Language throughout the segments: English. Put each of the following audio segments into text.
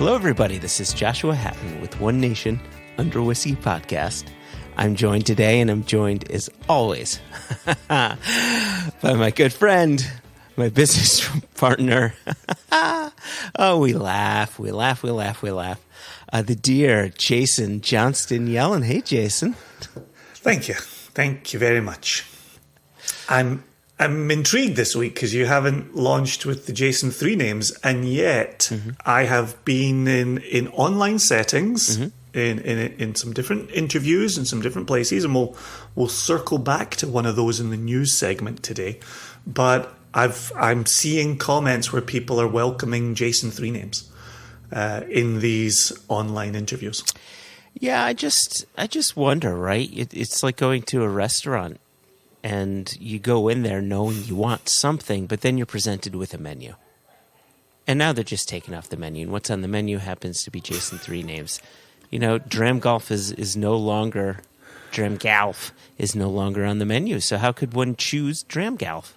Hello, everybody. This is Joshua Hatton with One Nation Under Whisky podcast. I'm joined today, and I'm joined, as always, by my good friend, my business partner. Oh, we laugh. The dear Jason Johnston Yellen. Hey, Jason. Thank you. Thank you very much. I'm intrigued this week because you haven't launched with the Jason 3 names, and yet I have been in online settings, in some different interviews and some different places, and we'll circle back to one of those in the news segment today. But I'm seeing comments where people are welcoming Jason 3 names in these online interviews. Yeah, I just wonder, right? It's like going to a restaurant. And you go in there knowing you want something, but then you're presented with a menu. And now they're just taking off the menu. And what's on the menu happens to be Jason 3 names. You know, Dramgolf is no longer on the menu. So how could one choose Dramgolf?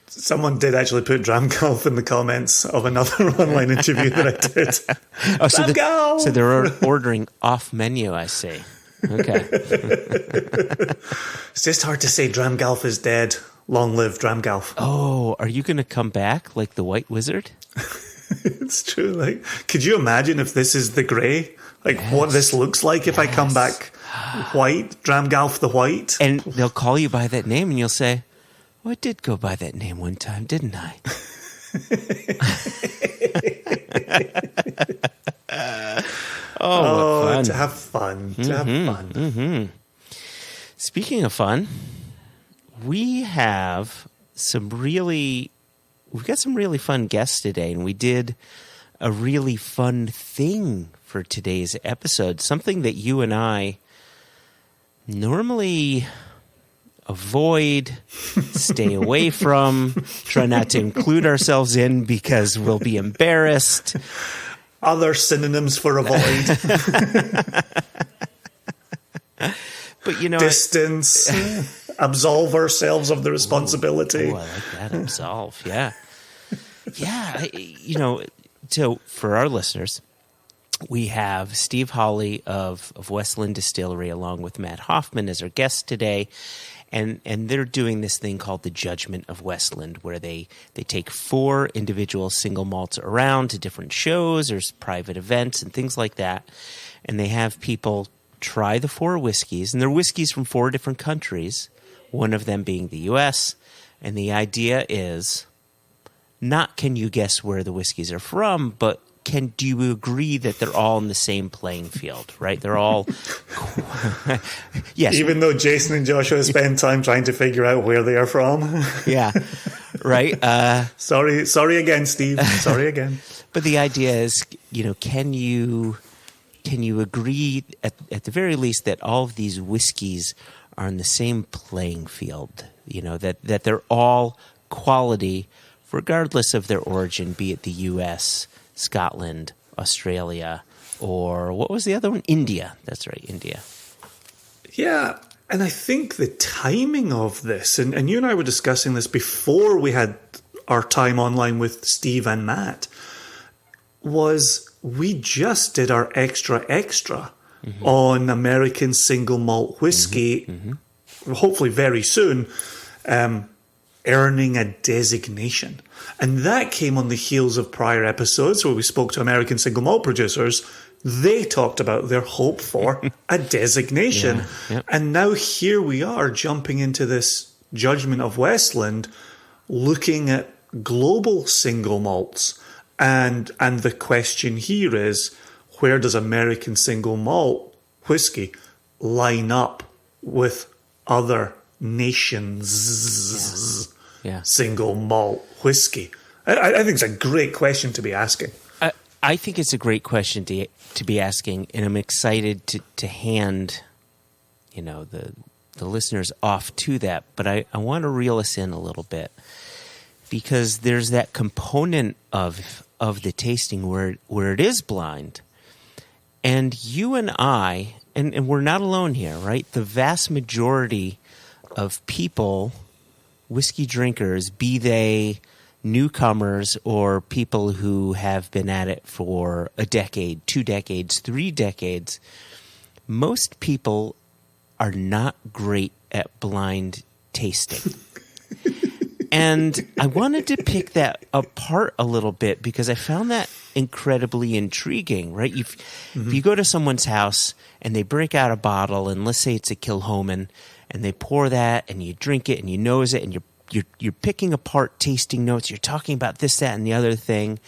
Someone did actually put Dramgolf in the comments of another online interview that I did. So they're ordering off menu, I see. Okay. It's just hard to say Dramgolf is dead. Long live Dramgolf. Oh, are you going to come back like the White Wizard? It's true. Like, could you imagine if this is the grey? Like, what this looks like if I come back white, Dramgolf the White? And they'll call you by that name and you'll say, well, I did go by that name one time, didn't I? Oh, what fun. To have fun. Speaking of fun, we've got some really fun guests today, and we did a really fun thing for today's episode, something that you and I normally avoid, stay away from, try not to include ourselves in because we'll be embarrassed. Other synonyms for avoid. But, you know, distance, absolve ourselves of the responsibility. Oh, I like that, absolve, yeah. Yeah, so for our listeners, we have Steve Hawley of Westland Distillery along with Matt Hofmann as our guest today. And they're doing this thing called the Judgment of Westland, where they take 4 individual single malts around to different shows or private events and things like that. And they have people try the 4 whiskeys. And they're whiskeys from 4 different countries, one of them being the U.S. And the idea is not can you guess where the whiskeys are from, but do you agree that they're all in the same playing field, right? They're all... Yes. Even though Jason and Joshua spend time trying to figure out where they are from. Yeah, right. Sorry again, Steve. Sorry again. But the idea is, can you agree at the very least that all of these whiskeys are in the same playing field? That they're all quality, regardless of their origin, be it the U.S., Scotland, Australia, or what was the other one? India. That's right, India. Yeah, and I think the timing of this, and you and I were discussing this before we had our time online with Steve and Matt, was we just did our extra on American single malt whiskey, hopefully very soon, earning a designation. And that came on the heels of prior episodes where we spoke to American single malt producers. They talked about their hope for a designation. Yeah, yep. And now here we are jumping into this Judgment of Westland, looking at global single malts. And the question here is, where does American single malt whiskey line up with other nations' single malt whiskey? I think it's a great question to be asking. I think it's a great question to be asking, and I'm excited to hand, the listeners off to that. But I want to reel us in a little bit because there's that component of the tasting where it is blind, and you and I, and we're not alone here, right? The vast majority of people, whiskey drinkers, be they newcomers or people who have been at it for a decade, 2 decades, 3 decades, most people are not great at blind tasting. And I wanted to pick that apart a little bit because I found that incredibly intriguing, right? If you go to someone's house and they break out a bottle, and let's say it's a Kilchoman, and they pour that and you drink it and you nose it and you're picking apart tasting notes. You're talking about this, that, and the other thing.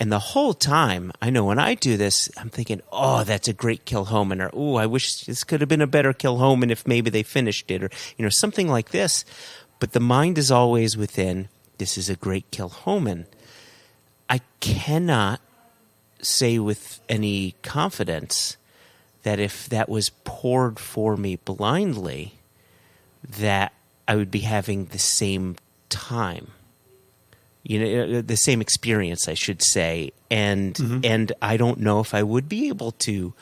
And the whole time, I know when I do this, I'm thinking, oh, that's a great Kilchoman, or, oh, I wish this could have been a better Kilchoman if maybe they finished it, or, something like this. But the mind is always within, this is a great Kilchoman. I cannot say with any confidence that if that was poured for me blindly, that I would be having the same time, the same experience, I should say. And I don't know if I would be able to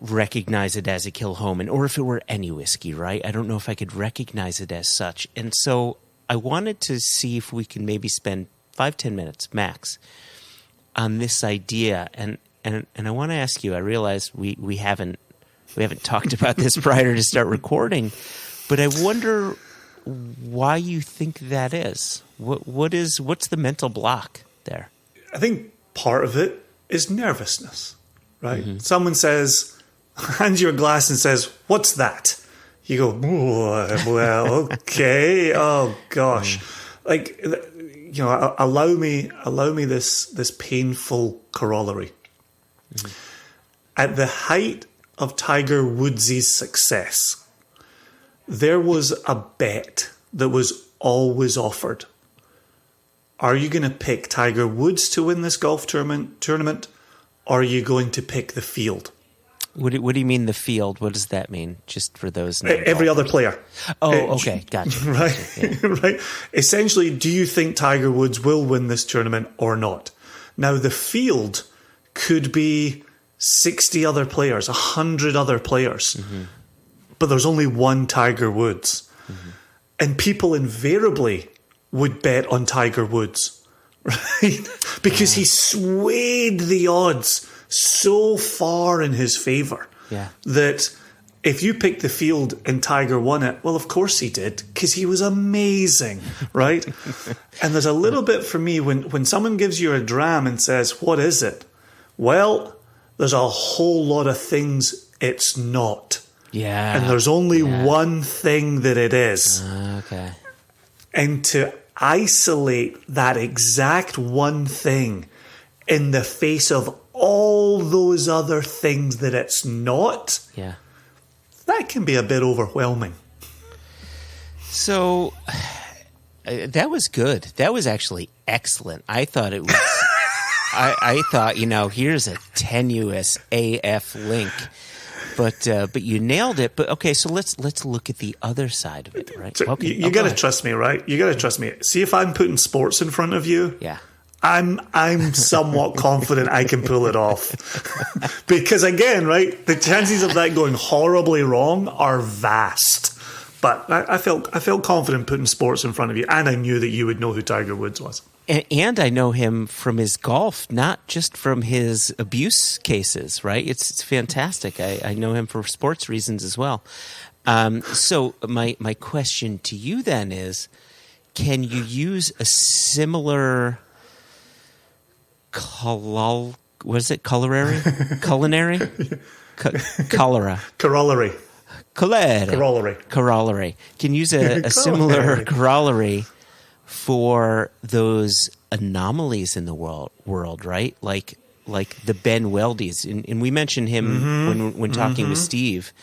recognize it as a Kilchoman, or if it were any whiskey, right? I don't know if I could recognize it as such. And so I wanted to see if we can maybe spend 5-10 minutes max on this idea. And I want to ask you, I realize we haven't talked about this prior to start recording, but I wonder why you think that is. What's the mental block there? I think part of it is nervousness, right? Someone hands you a glass and says, "What's that?" You go, "Well, okay, oh gosh." Allow me this painful corollary. At the height of Tiger Woods' success, there was a bet that was always offered. Are you going to pick Tiger Woods to win this golf tournament, or are you going to pick the field? What do you mean the field? What does that mean? Just for those every other player. Oh, okay, gotcha. Right, Yeah. Right. Essentially, do you think Tiger Woods will win this tournament or not? Now, the field could be 60 other players, 100 other players, but there's only one Tiger Woods, and people invariably would bet on Tiger Woods, right? Because he swayed the odds so far in his favour that if you picked the field and Tiger won it, well, of course he did, because he was amazing, right? And there's a little bit for me when someone gives you a dram and says, "What is it?" Well, there's a whole lot of things it's not. Yeah. And there's only one thing that it is. Okay. And to isolate that exact one thing in the face of all those other things that it's not, that can be a bit overwhelming. So that was good. That was actually excellent. I thought it was. I thought, here's a tenuous AF link, but you nailed it. But okay, so let's look at the other side of it, right? So Okay, you got to trust me, right? You got to trust me. See, if I'm putting sports in front of you, I'm somewhat confident I can pull it off. Because again, right, the chances of that going horribly wrong are vast. But I felt confident putting sports in front of you, and I knew that you would know who Tiger Woods was. And I know him from his golf, not just from his abuse cases, right? It's fantastic. I know him for sports reasons as well. So my question to you then is, can you use a similar culinary? Corollary? Can use a similar corollary for those anomalies in the world, right? Like the Ben Weldies, and we mentioned him when talking with Steve.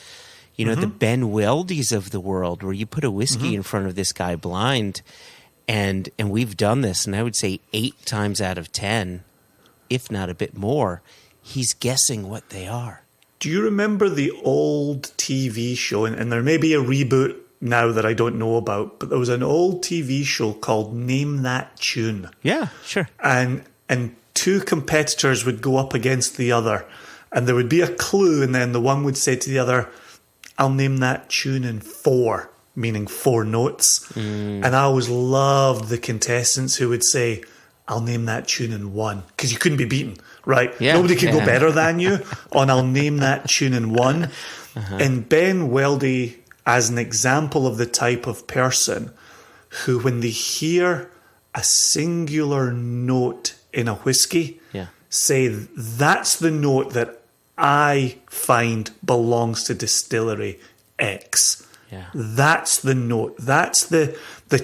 The Ben Weldies of the world, where you put a whiskey in front of this guy blind, and we've done this, and I would say 8 times out of 10, if not a bit more, he's guessing what they are. Do you remember the old TV show, and there may be a reboot now that I don't know about, but there was an old TV show called Name That Tune. Yeah, sure. And 2 competitors would go up against the other, and there would be a clue, and then the one would say to the other, "I'll name that tune in 4." meaning 4 notes. And I always loved the contestants who would say, I'll name that tune in 1, because you couldn't be beaten, right? Yeah. Nobody could go better than you on I'll name that tune in 1. And Ben Weldy, as an example of the type of person who, when they hear a singular note in a whiskey, say, that's the note that I find belongs to distillery X. Yeah. That's the note. That's the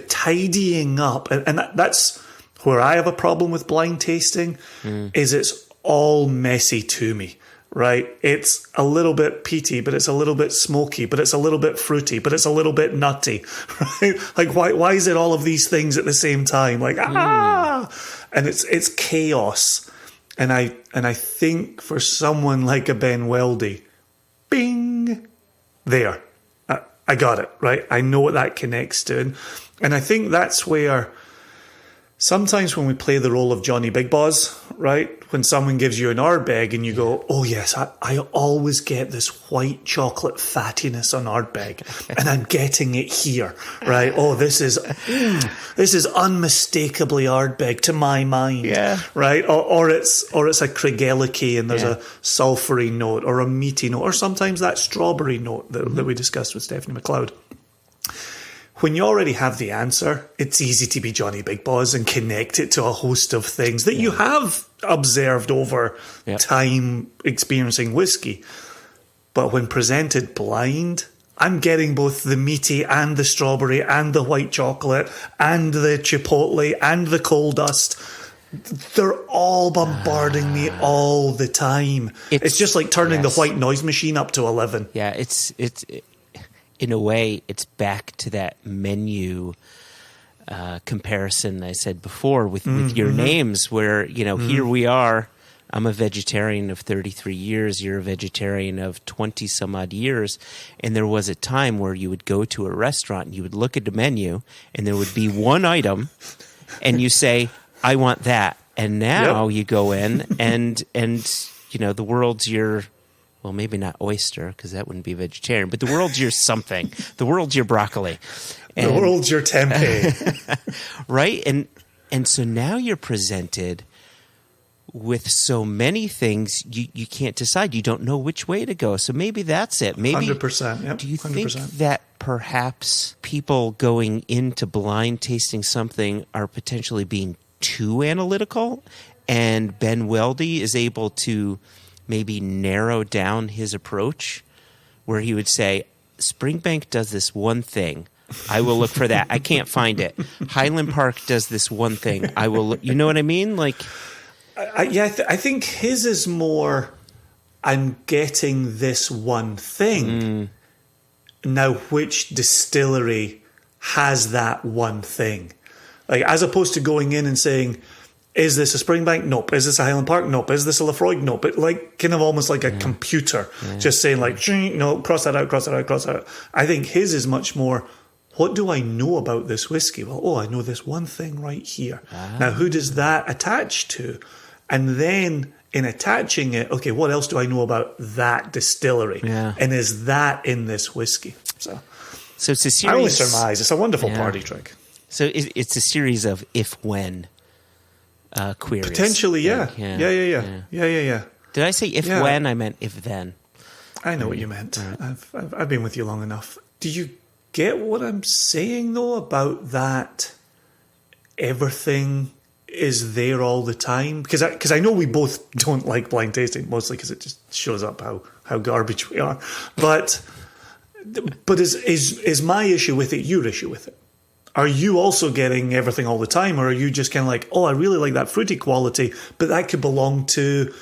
tidying up. And that's where I have a problem with blind tasting, is it's all messy to me, right? It's a little bit peaty, but it's a little bit smoky, but it's a little bit fruity, but it's a little bit nutty, right? Like, why is it all of these things at the same time? Like, and it's chaos. And I think for someone like a Ben Weldy, bing, there, I got it, right? I know what that connects to. And I think that's where sometimes when we play the role of Johnny Big Boss, right? When someone gives you an Ardbeg and you go, oh yes, I always get this white chocolate fattiness on Ardbeg, and I'm getting it here, right? Oh, this is unmistakably Ardbeg to my mind, right? Or it's a Craigellachie and there's a sulphury note or a meaty note, or sometimes that strawberry note that we discussed with Stephanie McLeod. When you already have the answer, it's easy to be Johnny Big Boss and connect it to a host of things that you have observed over time experiencing whiskey. But when presented blind, I'm getting both the meaty and the strawberry and the white chocolate and the chipotle and the coal dust. They're all bombarding me all the time. It's just like turning the white noise machine up to 11. Yeah, it's in a way, it's back to that menu comparison I said before with your names, where, here we are. I'm a vegetarian of 33 years. You're a vegetarian of 20 some odd years. And there was a time where you would go to a restaurant and you would look at the menu and there would be one item and you say, I want that. And now you go in and the world's your... Well, maybe not oyster, because that wouldn't be vegetarian, but the world's your something. The world's your broccoli. The world's your tempeh. Right? And so now you're presented with so many things, you can't decide. You don't know which way to go. So maybe that's it. Maybe 100%. Yep, do you 100%. think that perhaps people going into blind tasting something are potentially being too analytical, and Ben Weldy is able to maybe narrow down his approach, where he would say, Springbank does this one thing. I will look for that. I can't find it. Highland Park does this one thing. I will look. You know what I mean? Like, I think his is more, I'm getting this one thing. Now, which distillery has that one thing? Like, as opposed to going in and saying, is this a Springbank? Nope. Is this a Highland Park? Nope. Is this a Lafroig? Nope. But like, kind of almost like a computer, just saying like, no, cross that out, cross that out, cross that out. I think his is much more, what do I know about this whiskey? Well, I know this one thing right here. Now, who does that attach to? And then in attaching it, okay, what else do I know about that distillery? And is that in this whiskey? So it's a series. I only surmise. It's a wonderful party trick. So it's a series of if-when queries. Potentially, yeah. Did I say if-when? I meant if-then. I know what you meant. Right. I've been with you long enough. Do you get what I'm saying, though, about that everything is there all the time? Because I know we both don't like blind tasting, mostly because it just shows up how garbage we are. But is my issue with it your issue with it? Are you also getting everything all the time, or are you just kind of like, I really like that fruity quality, but that could belong to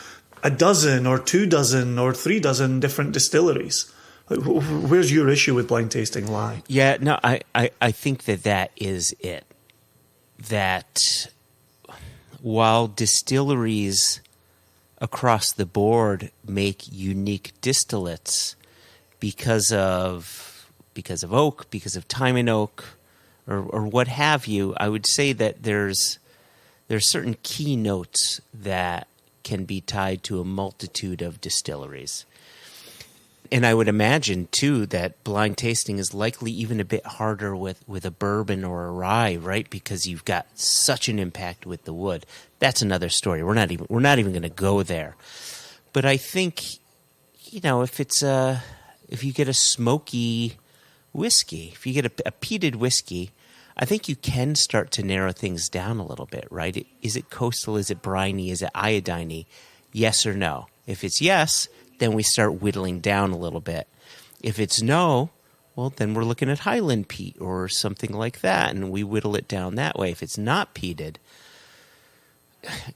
a dozen or 2 dozen or 3 dozen different distilleries? Where's your issue with blind tasting lie? Yeah, no, I think that is it. That while distilleries across the board make unique distillates because of oak, because of time in oak, or what have you, I would say that there's certain key notes that can be tied to a multitude of distilleries. And I would imagine, too, that blind tasting is likely even a bit harder with a bourbon or a rye, right? Because you've got such an impact with the wood. That's another story. We're not even going to go there. But I think, if you get a smoky whiskey, if you get a peated whiskey, I think you can start to narrow things down a little bit, right? Is it coastal? Is it briny? Is it iodine-y? Yes or no? If it's yes, then we start whittling down a little bit. If it's no, well, then we're looking at Highland peat or something like that, and we whittle it down that way. If it's not peated,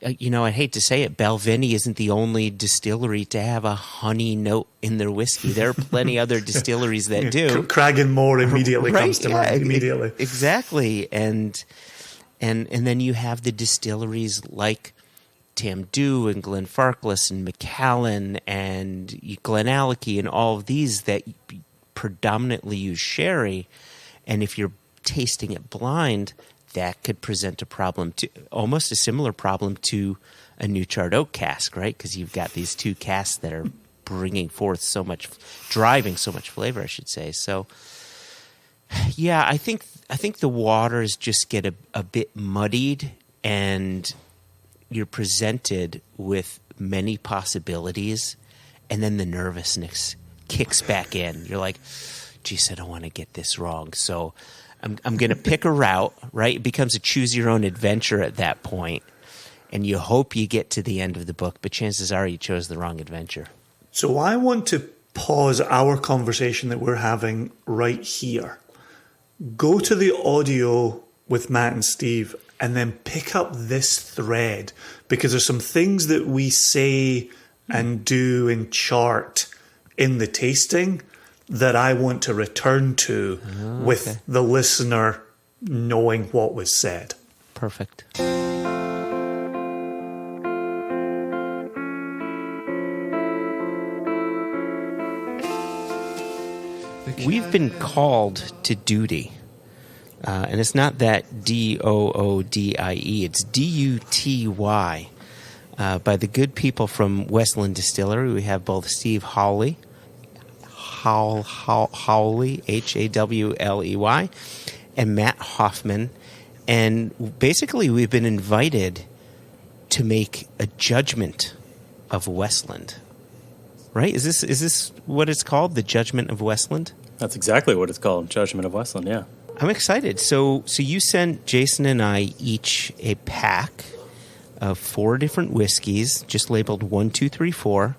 I hate to say it, Balvenie isn't the only distillery to have a honey note in their whiskey. There are plenty other distilleries that do. Cragganmore immediately comes to mind. Immediately. Exactly. And then you have the distilleries like Tamdhu and Glenfarclas and Macallan and Glenallachie and all of these that predominantly use sherry. And if you're tasting it blind, that could present a problem, almost a similar problem to a new charred oak cask, right? Because you've got these two casks that are driving so much flavor, I should say. So, yeah, I think the waters just get a bit muddied, and you're presented with many possibilities, and then the nervousness kicks back in. You're like, geez, I don't want to get this wrong. So I'm going to pick a route, right? It becomes a choose-your-own-adventure at that point, and you hope you get to the end of the book, but chances are you chose the wrong adventure. So I want to pause our conversation that we're having right here. Go to the audio with Matt and Steve, and then pick up this thread, because there's some things that we say and do and chart in the tasting that I want to return to with the listener knowing what was said. Perfect. We've been called to duty. And it's not that D-O-O-D-I-E. It's D-U-T-Y. By the good people from Westland Distillery. We have both Steve Hawley, Hawley, and Matt Hofmann. And basically we've been invited to make a Judgment of Westland. Right? Is this what it's called? The Judgment of Westland? That's exactly what it's called. Judgment of Westland, yeah. I'm excited. So you sent Jason and I each a pack of 4 different whiskeys, just labeled 1, 2, 3, 4.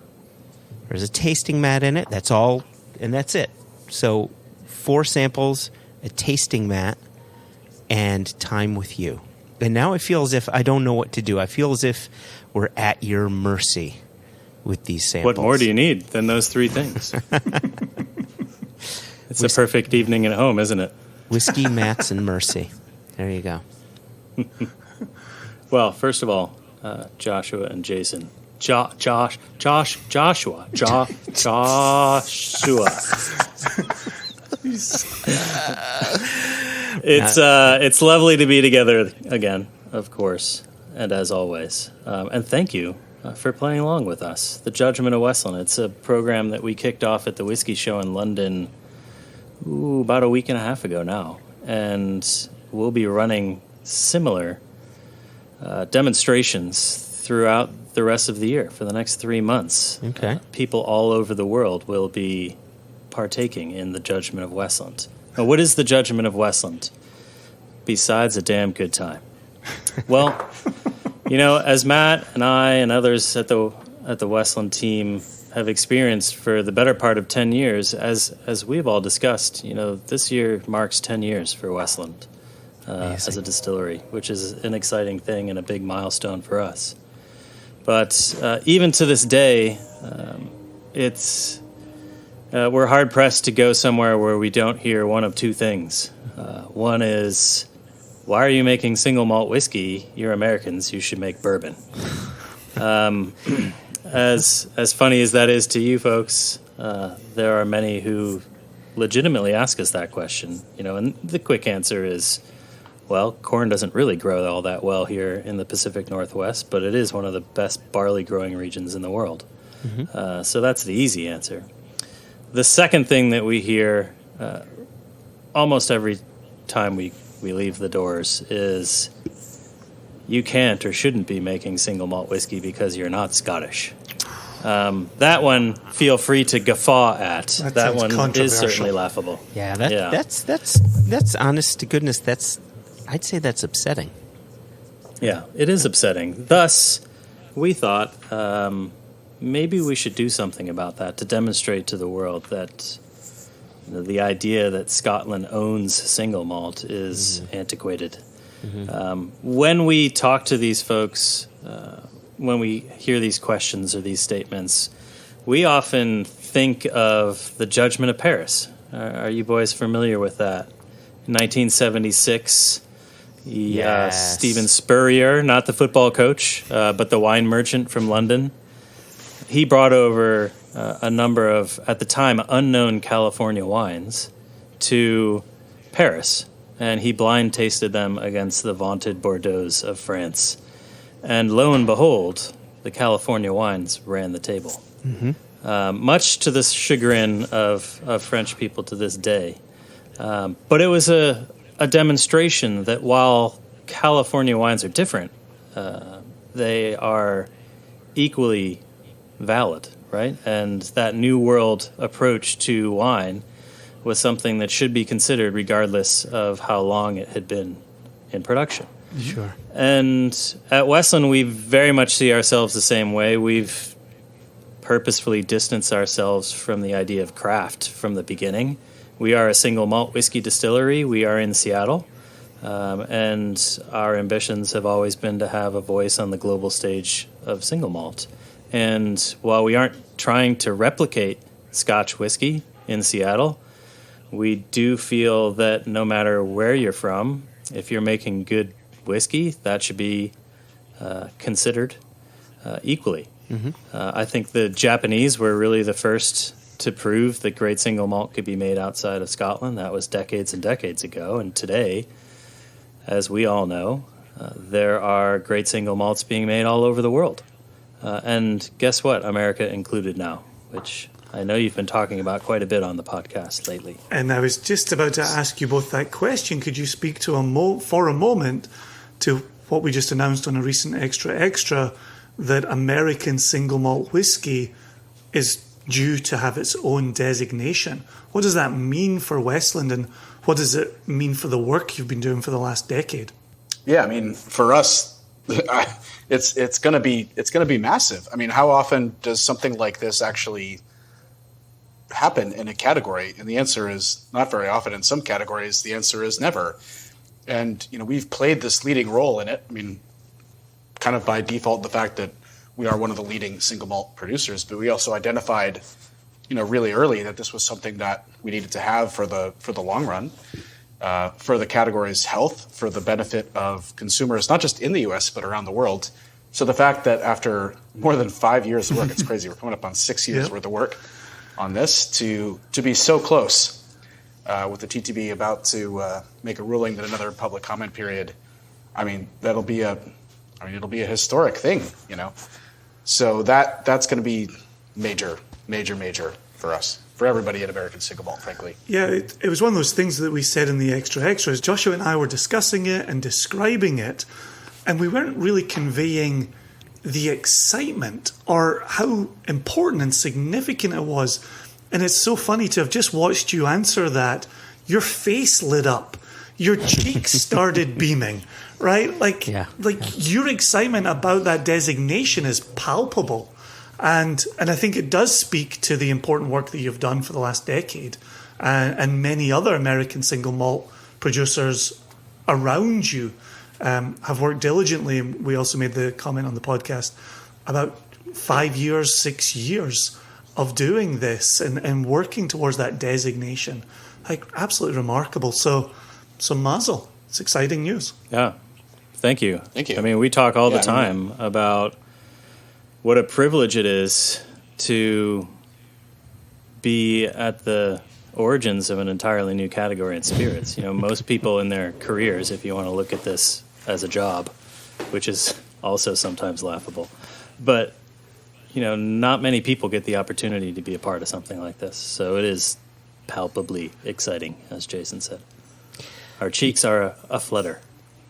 There's a tasting mat in it. That's all, and that's it. So 4 samples, a tasting mat, and time with you. And now I feel as if I don't know what to do. I feel as if we're at your mercy with these samples. What more do you need than those 3 things? It's a perfect evening at home, isn't it? Whiskey, mats, and mercy. There you go. Well, first of all, Joshua and Jason. Joshua. It's lovely to be together again, of course, and as always. And thank you for playing along with us. The Judgment of Westland. It's a program that we kicked off at the Whiskey Show in London about a week and a half ago now. And we'll be running similar demonstrations throughout the rest of the year for the next 3 months. Okay. People all over the world will be partaking in the Judgment of Westland. Now, what is the Judgment of Westland? Besides a damn good time. Well, as Matt and I and others at the Westland team have experienced for the better part of 10 years, as we've all discussed, this year marks 10 years for Westland as a distillery, which is an exciting thing and a big milestone for us. But even to this day, we're hard-pressed to go somewhere where we don't hear one of 2 things. One is, why are you making single malt whiskey? You're Americans. You should make bourbon. As funny as that is to you folks, there are many who legitimately ask us that question. And the quick answer is, well, corn doesn't really grow all that well here in the Pacific Northwest, but it is one of the best barley growing regions in the world. Mm-hmm. So that's the easy answer. the second thing that we hear almost every time we leave the doors is you can't or shouldn't be making single malt whiskey because you're not Scottish. That one, feel free to guffaw at. That one is certainly laughable. Yeah, that's honest to goodness. I'd say that's upsetting. Yeah, it is upsetting. Thus, we thought maybe we should do something about that to demonstrate to the world that the idea that Scotland owns single malt is antiquated. When we talk to these folks, when we hear these questions or these statements, we often think of the Judgment of Paris. Are you boys familiar with that? 1976, Yes. Stephen Spurrier, not the football coach, but the wine merchant from London, he brought over a number of, at the time, unknown California wines to Paris, and he blind tasted them against the vaunted Bordeaux of France. And lo and behold, the California wines ran the table, much to the chagrin of French people to this day. But it was a demonstration that while California wines are different, they are equally valid, right? And that New World approach to wine was something that should be considered regardless of how long it had been in production. Sure. And at Westland, we very much see ourselves the same way. We've purposefully distanced ourselves from the idea of craft from the beginning. We are a single malt whiskey distillery. We are in Seattle. And our ambitions have always been to have a voice on the global stage of single malt. And while we aren't trying to replicate Scotch whiskey in Seattle, we do feel that no matter where you're from, if you're making good whiskey, that should be considered equally. I think the Japanese were really the first to prove that great single malt could be made outside of Scotland. That was decades and decades ago. And today, as we all know, there are great single malts being made all over the world. And guess what? America included now, which I know you've been talking about quite a bit on the podcast lately. And I was just about to ask you both that question. Could you speak to for a moment to what we just announced on a recent Extra, that American single malt whiskey is due to have its own designation? What does that mean for Westland, and what does it mean for the work you've been doing for the last decade? Yeah, I mean, for us, it's going to be massive. I mean, how often does something like this actually happen in a category? And the answer is not very often. In some categories, the answer is never. And we've played this leading role in it. I mean, kind of by default, the fact that we are one of the leading single malt producers, but we also identified, really early that this was something that we needed to have for the long run, for the category's health, for the benefit of consumers, not just in the U.S., but around the world. So the fact that after more than 5 years of work, it's crazy, we're coming up on 6 years worth of work on this, to be so close with the TTB about to make a ruling that another public comment period, it'll be a historic thing, So that's going to be major for us, for everybody at American Single Malt, frankly. Yeah, it was one of those things that we said in the Extras. Joshua and I were discussing it and describing it, and we weren't really conveying the excitement or how important and significant it was. And it's so funny to have just watched you answer that. Your face lit up. Your cheeks started beaming, right? Like your excitement about that designation is palpable. And I think it does speak to the important work that you've done for the last decade, and many other American single malt producers around you have worked diligently. And we also made the comment on the podcast about 5 years, 6 years of doing this and working towards that designation. Like, absolutely remarkable. So mazel. It's exciting news. Yeah. Thank you. Thank you. I mean, we talk all the time about what a privilege it is to be at the origins of an entirely new category in spirits. Most people in their careers, if you want to look at this as a job, which is also sometimes laughable, but not many people get the opportunity to be a part of something like this. So it is palpably exciting, as Jason said. Our cheeks are a flutter.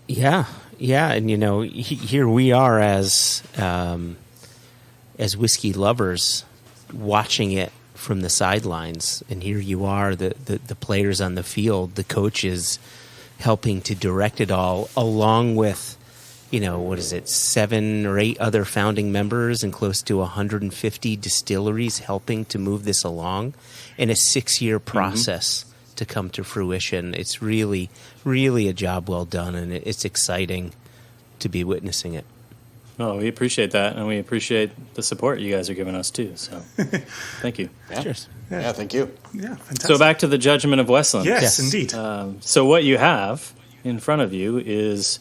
Yeah, and here we are as whiskey lovers watching it from the sidelines, and here you are, the players on the field, the coaches helping to direct it all, along with 7 or 8 other founding members and close to 150 distilleries helping to move this along in a 6-year process to come to fruition. It's really, really a job well done, and it's exciting to be witnessing it. Oh, we appreciate that, and we appreciate the support you guys are giving us too. So, thank you. Yeah. Cheers. Yeah, thank you. Yeah, fantastic. So back to the Judgment of Westland. Yes, indeed. So what you have in front of you is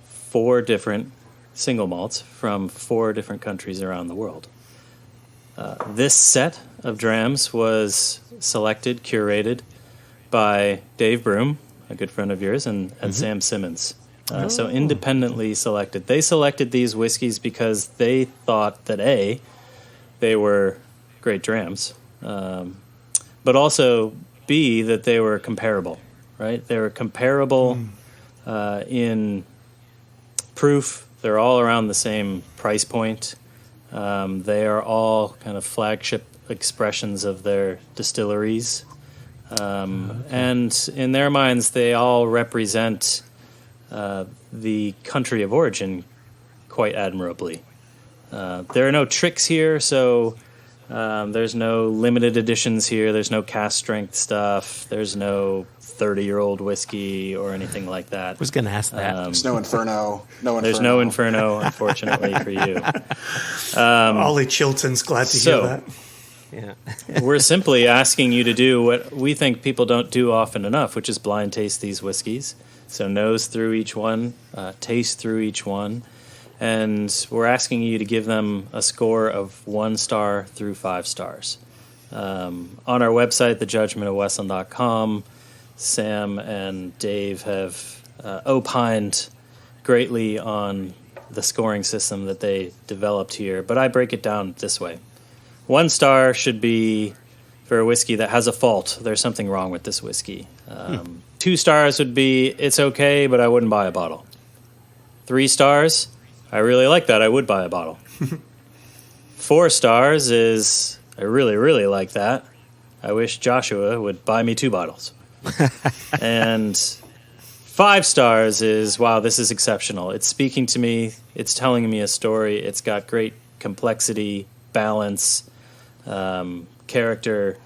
4 different single malts from 4 different countries around the world. This set of drams was selected, curated by Dave Broom, a good friend of yours, and Sam Simmons. So independently selected. They selected these whiskeys because they thought that they were great drams, but also B, that they were comparable, right? They were comparable in proof. They're all around the same price point. They are all kind of flagship expressions of their distilleries. And in their minds, they all represent the country of origin quite admirably. There are no tricks here, so there's no limited editions here. There's no cast strength stuff. There's no 30-year-old whiskey or anything like that. I was going to ask that. There's no Inferno. There's no Inferno, unfortunately, for you. Ollie Chilton's glad to hear that. Yeah. We're simply asking you to do what we think people don't do often enough, which is blind taste these whiskeys. So nose through each one, taste through each one, and we're asking you to give them a score of 1 star through 5 stars. On our website, thejudgmentofwestland.com, Sam and Dave have opined greatly on the scoring system that they developed here, but I break it down this way. 1 star should be for a whiskey that has a fault. There's something wrong with this whiskey. 2 stars would be, it's okay, but I wouldn't buy a bottle. 3 stars, I really like that. I would buy a bottle. 4 stars is, I really, really like that. I wish Joshua would buy me 2 bottles. And 5 stars is, wow, this is exceptional. It's speaking to me. It's telling me a story. It's got great complexity, balance, character,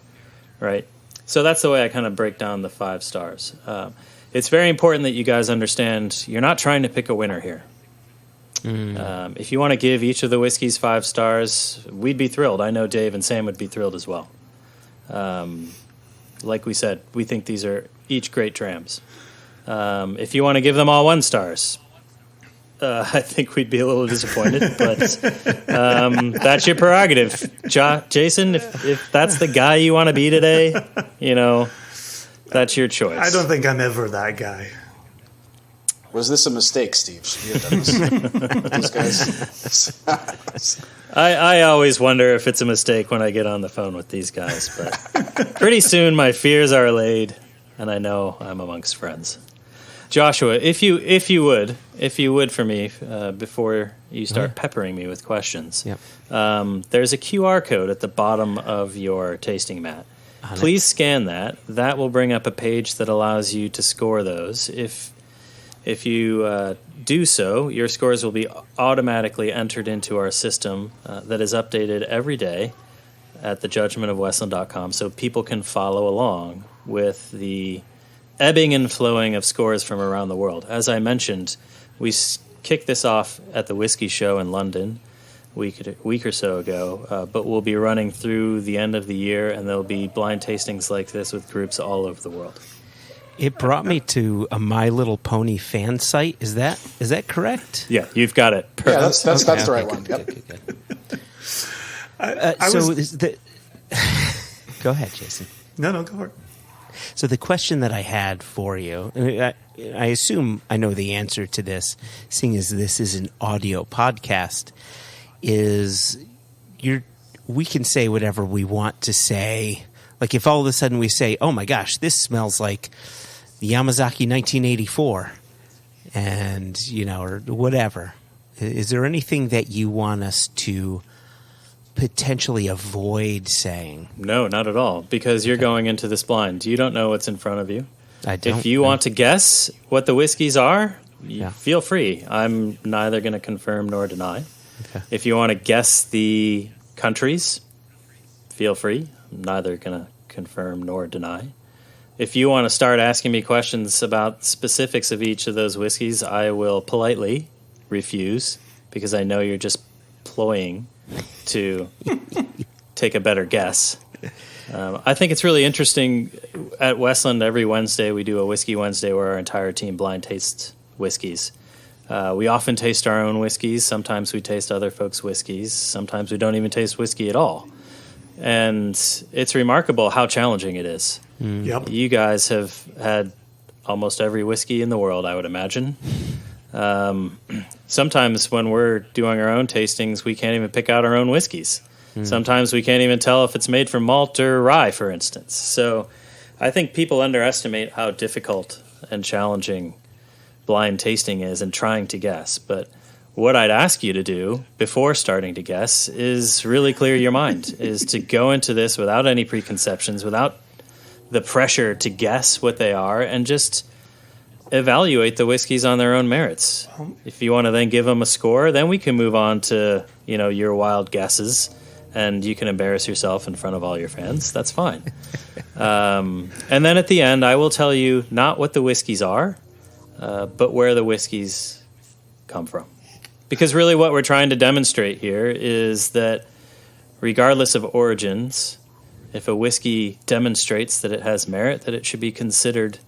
right? So that's the way I kind of break down the 5 stars. It's very important that you guys understand you're not trying to pick a winner here. If you want to give each of the whiskeys 5 stars, we'd be thrilled. I know Dave and Sam would be thrilled as well. Like we said, we think these are each great drams. If you want to give them all 1 stars, I think we'd be a little disappointed, but that's your prerogative. Jason, if that's the guy you want to be today, that's your choice. I don't think I'm ever that guy. Was this a mistake, Steve? Should you have done this? These guys? I always wonder if it's a mistake when I get on the phone with these guys, but pretty soon my fears are allayed, and I know I'm amongst friends. Joshua, if you would for me, before you start peppering me with questions, there's a QR code at the bottom of your tasting mat. Please scan that. That will bring up a page that allows you to score those. If you do so, your scores will be automatically entered into our system that is updated every day at thejudgmentofwestland.com, so people can follow along with the ebbing and flowing of scores from around the world. As I mentioned, we kicked this off at the Whiskey Show in London a week or so ago, but we'll be running through the end of the year, and there'll be blind tastings like this with groups all over the world. It brought me to a My Little Pony fan site. Is that correct? Yeah, you've got it. Perfect. Yeah, that's the right one. Yep. Good. Go ahead, Jason. No, go for it. So the question that I had for you, I assume I know the answer to this, seeing as this is an audio podcast, is we can say whatever we want to say. Like if all of a sudden we say, "Oh my gosh, this smells like the Yamazaki 1984," and or whatever. Is there anything that you want us to potentially avoid saying? No, not at all, because you're going into this blind. You don't know what's in front of you. I don't. If you want to guess what the whiskeys are, feel free. I'm neither going to confirm nor deny. Okay. If you want to guess the countries, feel free. I'm neither going to confirm nor deny. If you want to start asking me questions about specifics of each of those whiskeys, I will politely refuse, because I know you're just ploying to take a better guess. I think it's really interesting. At Westland, every Wednesday we do a Whiskey Wednesday where our entire team blind tastes whiskeys. We often taste our own whiskeys. Sometimes we taste other folks' whiskeys. Sometimes we don't even taste whiskey at all. And it's remarkable how challenging it is. Yep. You guys have had almost every whiskey in the world, I would imagine. Sometimes when we're doing our own tastings, we can't even pick out our own whiskeys. Sometimes we can't even tell if it's made from malt or rye, for instance. So I think people underestimate how difficult and challenging blind tasting is and trying to guess. But what I'd ask you to do before starting to guess is really clear your mind, is to go into this without any preconceptions, without the pressure to guess what they are, and just evaluate the whiskeys on their own merits. If you want to then give them a score, then we can move on to, your wild guesses, and you can embarrass yourself in front of all your fans. That's fine. And then at the end, I will tell you not what the whiskeys are, but where the whiskeys come from. Because really what we're trying to demonstrate here is that regardless of origins, if a whiskey demonstrates that it has merit, that it should be considered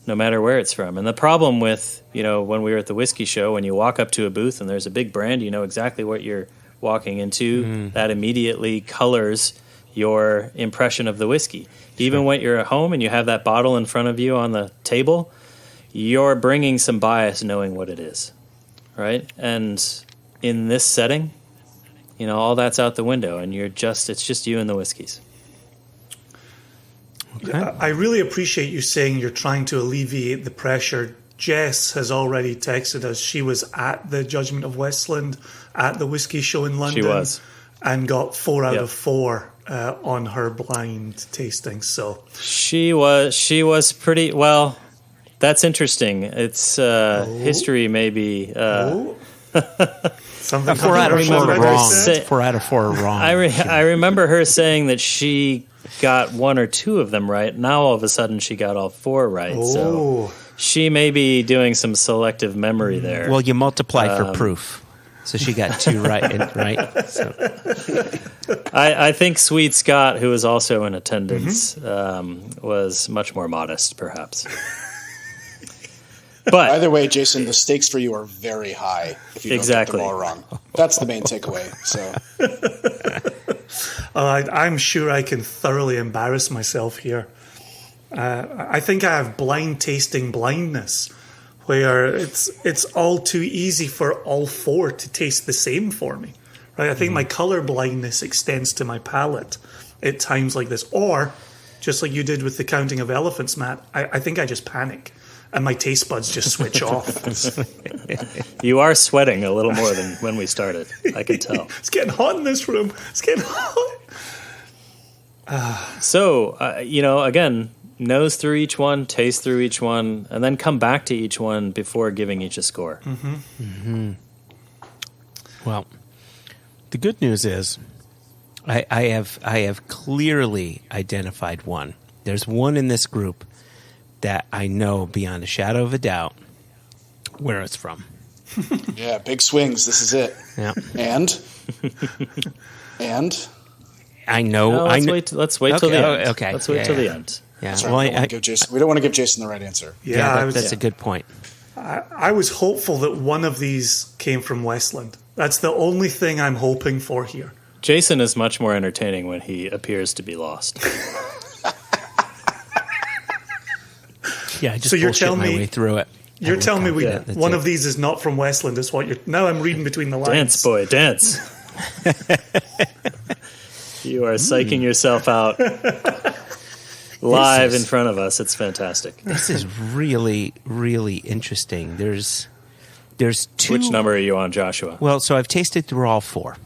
no matter where it's from. And the problem with, when we were at the whiskey show, when you walk up to a booth and there's a big brand, you know exactly what you're walking into. That immediately colors your impression of the whiskey. Even when you're at home and you have that bottle in front of you on the table, you're bringing some bias knowing what it is, right? And in this setting, all that's out the window, and it's just you and the whiskeys. Okay. I really appreciate you saying you're trying to alleviate the pressure. Jess has already texted us. She was at the Judgment of Westland at the whiskey show in London. She was. And got 4 out of 4 on her blind tasting. So she was pretty well. That's interesting. It's history, maybe. Something 4 out of 4 wrong. said. 4 out of 4 wrong. I remember her saying that she got 1 or 2 of them right. Now all of a sudden she got all 4 right. So she may be doing some selective memory there. Well, you multiplied for proof, so she got 2 right. Right. So. I think Sweet Scott, who was also in attendance, was much more modest, perhaps. But either way, Jason, the stakes for you are very high if you don't get them all wrong. That's the main takeaway. So, I'm sure I can thoroughly embarrass myself here. I think I have blind tasting blindness, where it's all too easy for all 4 to taste the same for me. Right? I think my color blindness extends to my palate at times like this, or just like you did with the counting of elephants, Matt. I think I just panic. And my taste buds just switch off. You are sweating a little more than when we started. I can tell. It's getting hot in this room. It's getting hot. So, again, nose through each one, taste through each one, and then come back to each one before giving each a score. Well, the good news is I have clearly identified one. There's one in this group that I know beyond a shadow of a doubt where it's from. Yeah, big swings. This is it. Yeah. And I know. No, let's wait till the end. Okay. Let's wait till the end. Yeah. that's right. Well, we don't want to give Jason the right answer. That's a good point. I was hopeful that one of these came from Westland. That's the only thing I'm hoping for here. Jason is much more entertaining when he appears to be lost. Yeah, I just So you're bullshit telling my me- way through it. You're telling me that's one it. of these is not from Westland. Is what you're. Now I'm reading between the lines. Dance, boy, dance. You are psyching yourself out live in front of us. It's fantastic. This is really, really interesting. There's two. Which number are you on, Joshua? Well, so I've tasted through all four.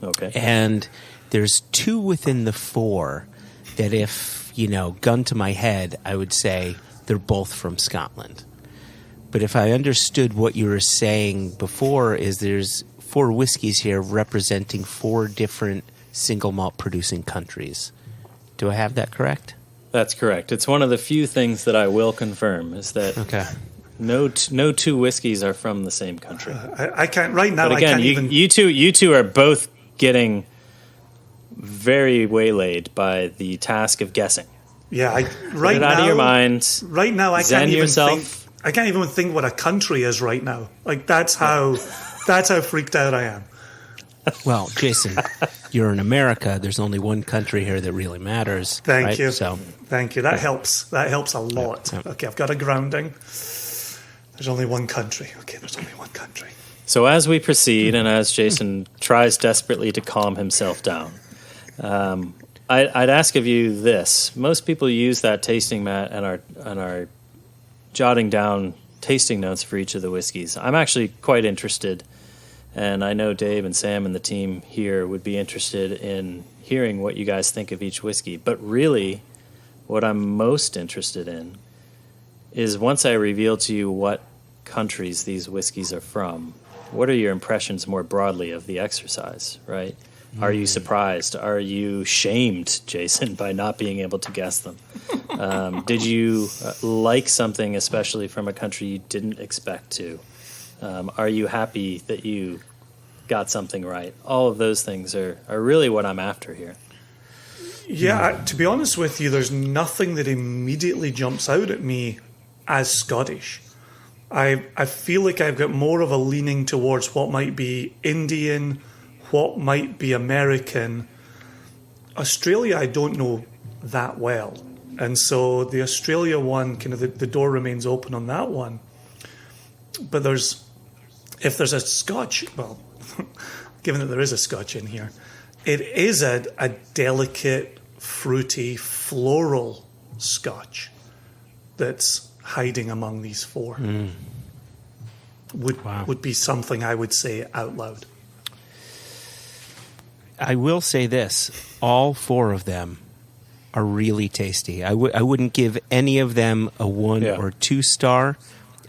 Okay. And there's two within the four that if, gun to my head, I would say they're both from Scotland. But if I understood what you were saying before, is there's 4 whiskeys here representing 4 different single malt producing countries. Do I have that correct? That's correct. It's one of the few things that I will confirm is that no two whiskeys are from the same country. I can't right now. But again, I can't you two are both getting very waylaid by the task of guessing. Yeah, Put it out of your mind. Right now, I Zen can't even yourself. think. I can't even think what a country is right now. Like that's how freaked out I am. Well, Jason, you're in America. There's only one country here that really matters. Thank you. So, thank you. That helps. That helps a lot. Yeah. Okay, I've got a grounding. There's only one country. Okay, there's only one country. So as we proceed, and as Jason tries desperately to calm himself down, I'd ask of you this: most people use that tasting mat and are jotting down tasting notes for each of the whiskeys. I'm actually quite interested, and I know Dave and Sam and the team here would be interested in hearing what you guys think of each whiskey. But really, what I'm most interested in is once I reveal to you what countries these whiskeys are from, what are your impressions more broadly of the exercise, right? Are you surprised? Are you shamed, Jason, by not being able to guess them? Did you like something, especially from a country you didn't expect to? Are you happy that you got something right? All of those things are really what I'm after here. Yeah, to be honest with you, there's nothing that immediately jumps out at me as Scottish. I feel like I've got more of a leaning towards what might be Indian, what might be American. Australia, I don't know that well. And so the Australia one, kind of the door remains open on that one. But if there's a Scotch, well, given that there is a Scotch in here, it is a delicate, fruity, floral Scotch that's hiding among these 4. Would be something I would say out loud. I will say this: all 4 of them are really tasty. I wouldn't give any of them a 1 or 2 star.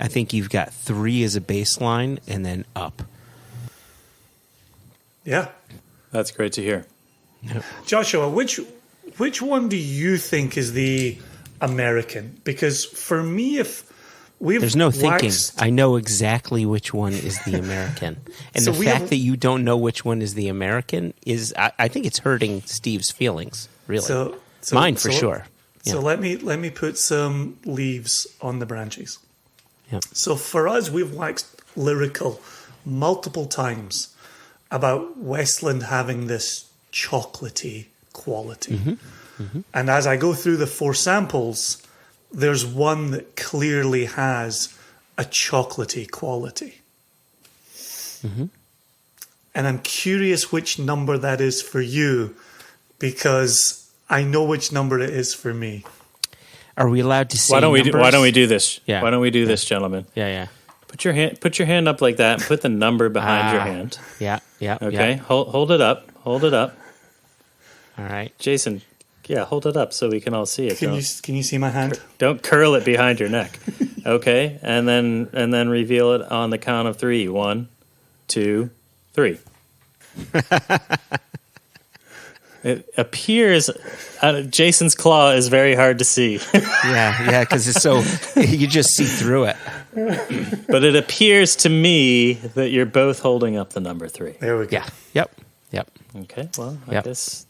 I think you've got 3 as a baseline and then up. Yeah, That's great to hear. Yep. Joshua, which one do you think is the American? Because for me, there's no thinking. I know exactly which one is the American. And So the fact that you don't know which one is the American is, I think it's hurting Steve's feelings, really. Mine for sure. So Yeah. let me put some leaves on the branches. Yeah. So for us, we've waxed lyrical multiple times about Westland having this chocolatey quality. And as I go through the 4 samples, there's one that clearly has a chocolatey quality. And I'm curious which number that is for you, because I know which number it is for me. Are we allowed to see Why don't we do this? Yeah. Why don't we do this, gentlemen? Yeah. Put your hand up like that and put the number behind your hand. Yeah. Okay? Yeah. Hold it up. Hold it up. All right. Jason, hold it up so we can all see it. Can you see my hand? Don't curl it behind your neck. Okay? And then reveal it on the count of 3. 1, 2, 3. It appears Jason's claw is very hard to see. Yeah, because it's so you just see through it. But it appears to me that you're both holding up the number 3. There we go. Yeah. Yep. Okay. Well, I Yep. guess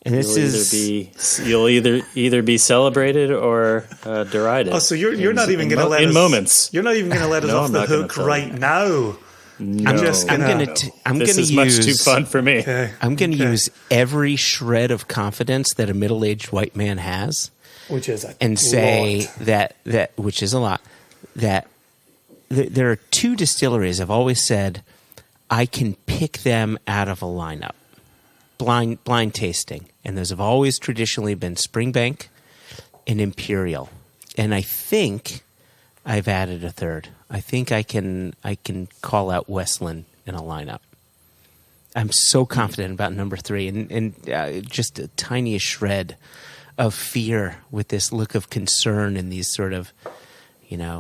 And this you'll either be celebrated or derided. Oh, so you're not even going to let us moments. You're not even going to let us No, off I'm the not gonna hook tell right you. now. No, I'm just gonna. this is much too fun for me. Okay. I'm going to use every shred of confidence that a middle-aged white man has, Which is a and say lot. that which is a lot. That there are 2 distilleries I've always said I can pick them out of a lineup, blind tasting, and those have always traditionally been Springbank and Imperial. And I think I've added a third. I think I can call out Westland in a lineup. I'm so confident about number 3, and just a tiniest shred of fear with this look of concern and these sort of,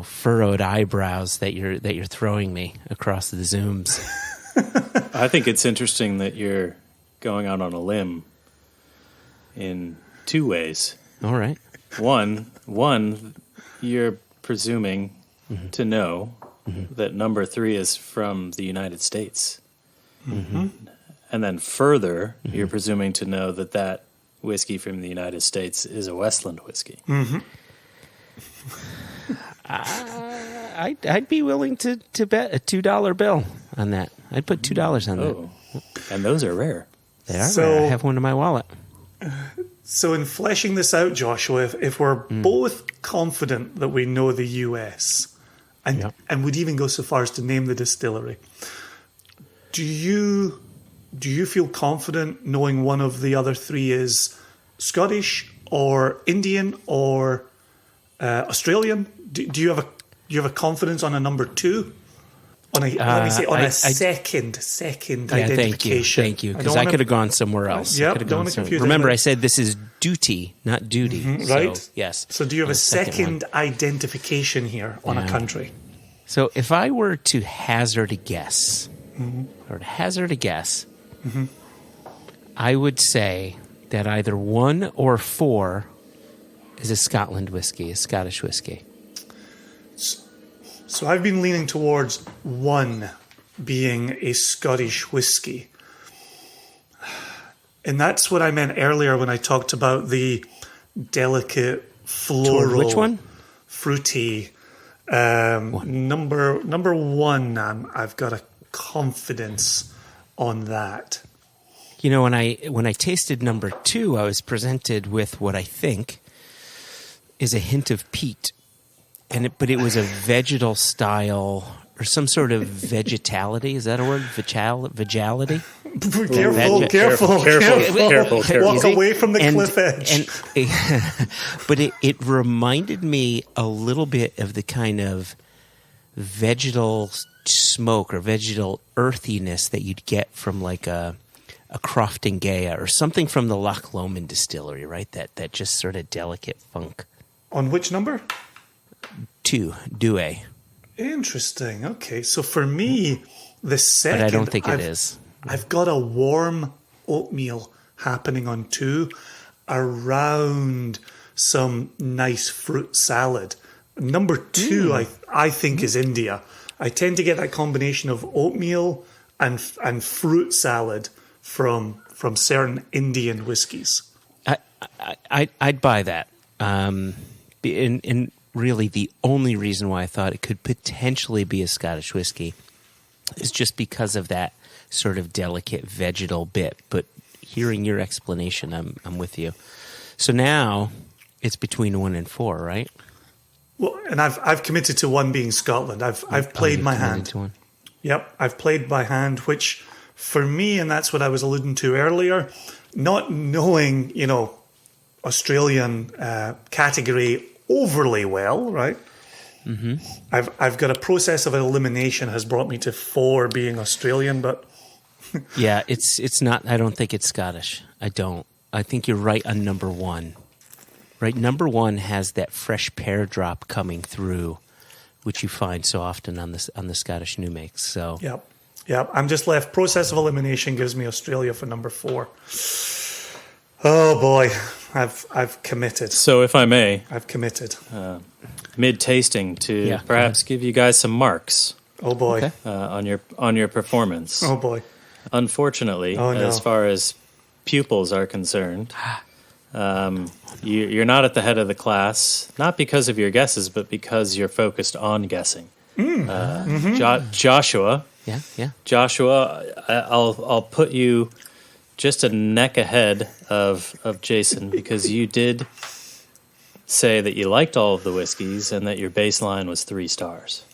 furrowed eyebrows that you're throwing me across the Zooms. I think it's interesting that you're going out on a limb in 2 ways. All right. One, you're presuming to know that number 3 is from the United States. Mm-hmm. And then further, you're presuming to know that whiskey from the United States is a Westland whiskey. Mm-hmm. I'd be willing to bet a $2 bill on that. I'd put $2 on that. And those are rare. They are rare. I have one in my wallet. So in fleshing this out, Joshua, if we're both confident that we know the US, and would even go so far as to name the distillery, do you feel confident knowing one of the other 3 is Scottish or Indian or Australian? Do you have a confidence on a number 2? On a second identification. Thank you. Because I could have gone somewhere else. Don't want to confuse. Remember, I said this is duty, not duty. Right? So, yes. So do you have a second identification here on a country? So if I were to hazard a guess, I would say that either 1 or 4 is a Scotland whiskey, a Scottish whiskey. So I've been leaning towards 1 being a Scottish whiskey. And that's what I meant earlier when I talked about the delicate, floral, which one? Fruity. Number 1, I've got a confidence on that. When I tasted number 2, I was presented with what I think is a hint of peat. But it was a vegetal style or some sort of vegetality. Is that a word? Vegality? Careful. Walk away from the cliff edge. But it reminded me a little bit of the kind of vegetal smoke or vegetal earthiness that you'd get from like a Crofton Gaya or something from the Loch Lomond distillery, right? That just sort of delicate funk. On which number? 2, Douai. Interesting. Okay, so for me, the second... But I don't think it is. I've got a warm oatmeal happening on 2 around some nice fruit salad. Number 2, I think, is India. I tend to get that combination of oatmeal and fruit salad from certain Indian whiskies. I'd buy that. And really the only reason why I thought it could potentially be a Scottish whiskey is just because of that sort of delicate vegetal bit. But hearing your explanation, I'm with you. So now it's between 1 and 4, right? Well, and I've committed to 1 being Scotland. I've played my hand. To 1. Yep, I've played my hand, which for me, and that's what I was alluding to earlier, not knowing, Australian category overly well, right? Mm-hmm. I've got a process of elimination has brought me to 4 being Australian, but yeah, it's not. I don't think it's Scottish. I don't. I think you're right on number 1. Right, number 1 has that fresh pear drop coming through, which you find so often on the Scottish new makes. So yep. I'm just left. Process of elimination gives me Australia for number 4. Oh boy, I've committed. So if I may, I've committed. Mid-tasting to perhaps give you guys some marks. Oh boy, okay. on your performance. Oh boy. Unfortunately, as far as pupils are concerned, you're not at the head of the class, not because of your guesses, but because you're focused on guessing. Joshua. Yeah. Joshua, I'll put you just a neck ahead of Jason because you did say that you liked all of the whiskeys and that your baseline was 3 stars.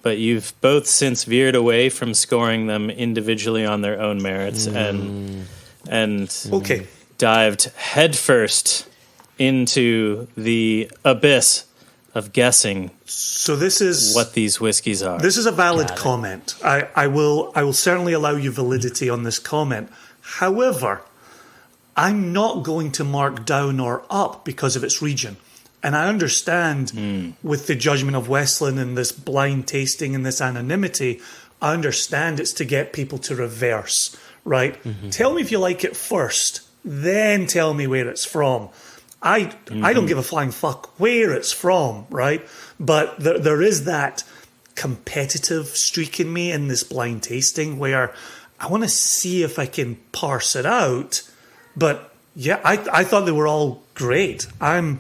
but you've both since veered away from scoring them individually on their own merits and Okay. dived headfirst into the abyss of guessing So this is what these whiskeys are. This is a valid comment. I will certainly allow you validity on this comment. However, I'm not going to mark down or up because of its region. And I understand with the Judgment of Westland and this blind tasting and this anonymity, I understand it's to get people to reverse, right? Tell me if you like it first, then tell me where it's from. I don't give a flying fuck where it's from, right? But there is that competitive streak in me in this blind tasting where I want to see if I can parse it out. But yeah, I thought they were all great. I'm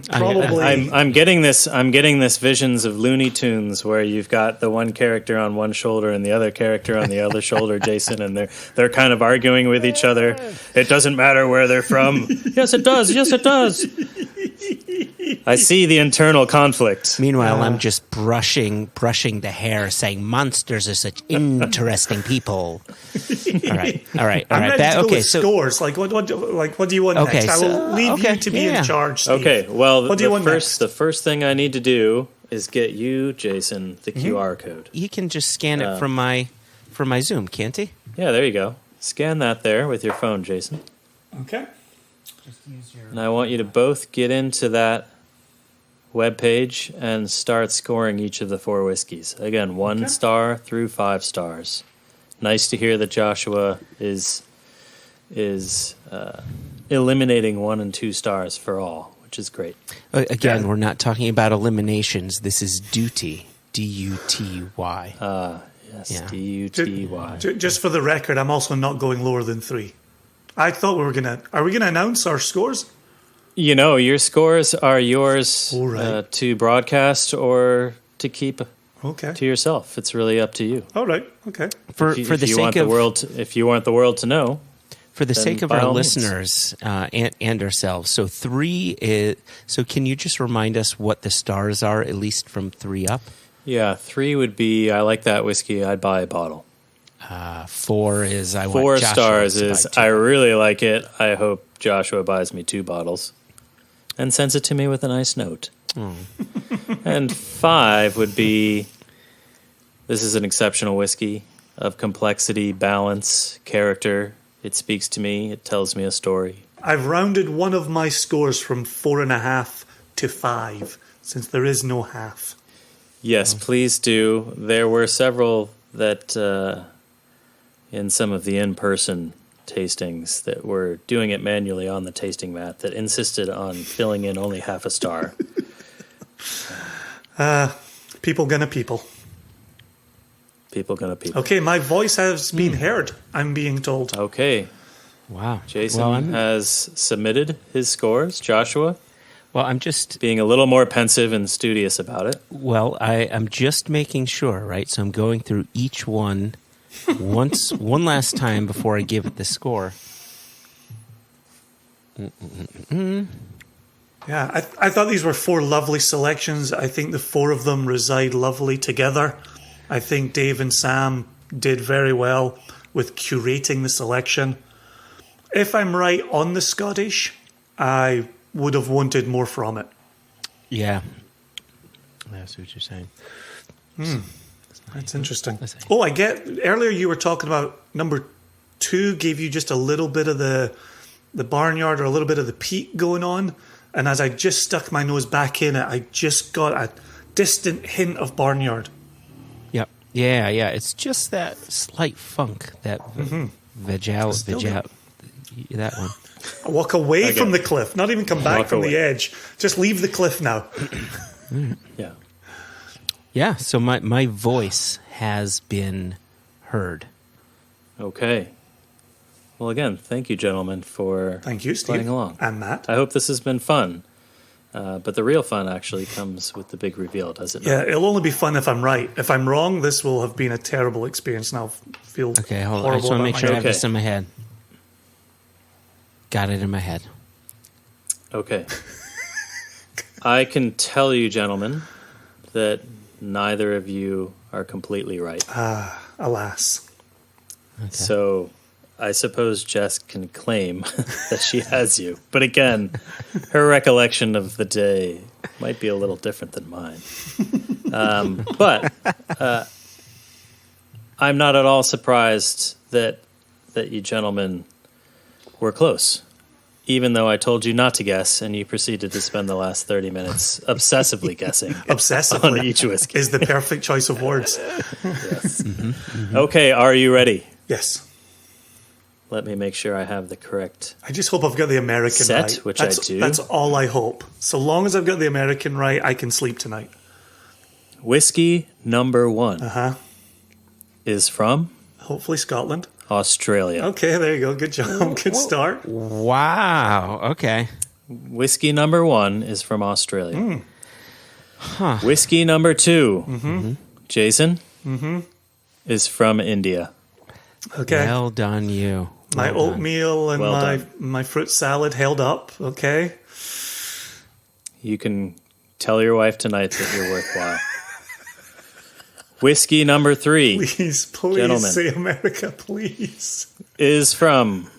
probably I'm getting this visions of Looney Tunes where you've got the one character on one shoulder and the other character on the other shoulder, Jason, and they're kind of arguing with each other. It doesn't matter where they're from. Yes, it does. Yes, it does. I see the internal conflict. Meanwhile, I'm just brushing the hair, saying monsters are such interesting people. All right. I'm ready to go with scores. Like what do you want next? I will leave you to be in charge, Steve. Okay, well, what do you want next? The first thing I need to do is get you, Jason, the QR code. He can just scan it from my Zoom, can't he? Yeah, there you go. Scan that there with your phone, Jason. Okay. And I want you to both get into that webpage and start scoring each of the 4 whiskeys. Again, 1 star through 5 stars. Nice to hear that Joshua is eliminating 1 and 2 stars for all, which is great. Again, we're not talking about eliminations. This is duty. D-U-T-Y. Yes, Yeah. D-U-T-Y. Just for the record, I'm also not going lower than 3. I thought we were gonna. Are we gonna announce our scores? You know, your scores are yours All right. to broadcast or to keep Okay. to yourself. It's really up to you. All right. Okay. For If the you sake want of the world, if you want the world to know, for the then sake of by our all means. listeners and ourselves, so 3 is. So can you just remind us what the stars are, at least from 3 up? Yeah, 3 would be I like that whiskey. I'd buy a bottle. 4 is I 4 want Joshua stars to buy is 2. I really like it. I hope Joshua buys me 2 bottles and sends it to me with a nice note. And 5 would be this is an exceptional whiskey of complexity, balance, character. It speaks to me. It tells me a story. I've rounded one of my scores from 4.5 to 5, since there is no half. Yes, please do. There were several that in some of the in-person tastings that were doing it manually on the tasting mat that insisted on filling in only half a star. People gonna people. People gonna people. Okay, my voice has been heard, I'm being told. Okay, Wow, Jason has submitted his scores. Joshua, I'm just being a little more pensive and studious about it. I'm just making sure, right? So I'm going through each one one last time before I give it the score. Yeah, I thought these were 4 lovely selections. I think the 4 of them reside lovely together. I think Dave and Sam did very well with curating the selection. If I'm right on the Scottish, I would have wanted more from it. Yeah, that's what you're saying. That's interesting. Oh, I get. Earlier you were talking about number 2 gave you just a little bit of the barnyard or a little bit of the peat going on, and as I just stuck my nose back in it, I just got a distant hint of barnyard. Yep. Yeah. It's just that slight funk, that veg out, that one. I walk away from the cliff, not even come back from away. the edge. Just leave the cliff now. Yeah. Yeah. So my voice has been heard. Okay. Well, again, thank you, gentlemen, for Thank you, Steve. playing along. And Matt. I hope this has been fun. But the real fun actually comes with the big reveal, does it not? Yeah, it'll only be fun if I'm right. If I'm wrong, this will have been a terrible experience, and I'll feel Okay, hold on. horrible I just want to about make sure I have Okay. this in my head. Got it in my head. Okay. I can tell you, gentlemen, that neither of you are completely right. Alas. Okay. So I suppose Jess can claim that she has you. But again, her recollection of the day might be a little different than mine. But I'm not at all surprised that you gentlemen were close, even though I told you not to guess, and you proceeded to spend the last 30 minutes obsessively guessing Obsessively on each whiskey. is the perfect choice of words. Yes. Okay, are you ready? Yes. Let me make sure I have the correct. I just hope I've got the American Set, right. which I do. That's all I hope. So long as I've got the American right, I can sleep tonight. Whiskey number 1 is from Hopefully Scotland. Australia. Okay, there you go. Good job. Good start. Wow. Okay. Whiskey number 1 is from Australia. Whiskey number 2, Jason, is from India. Okay. Well done, you. My Well done. oatmeal and Well my fruit salad held up. Okay. You can tell your wife tonight that you're worthwhile. Whiskey number 3 Please Gentlemen. say America, please. is from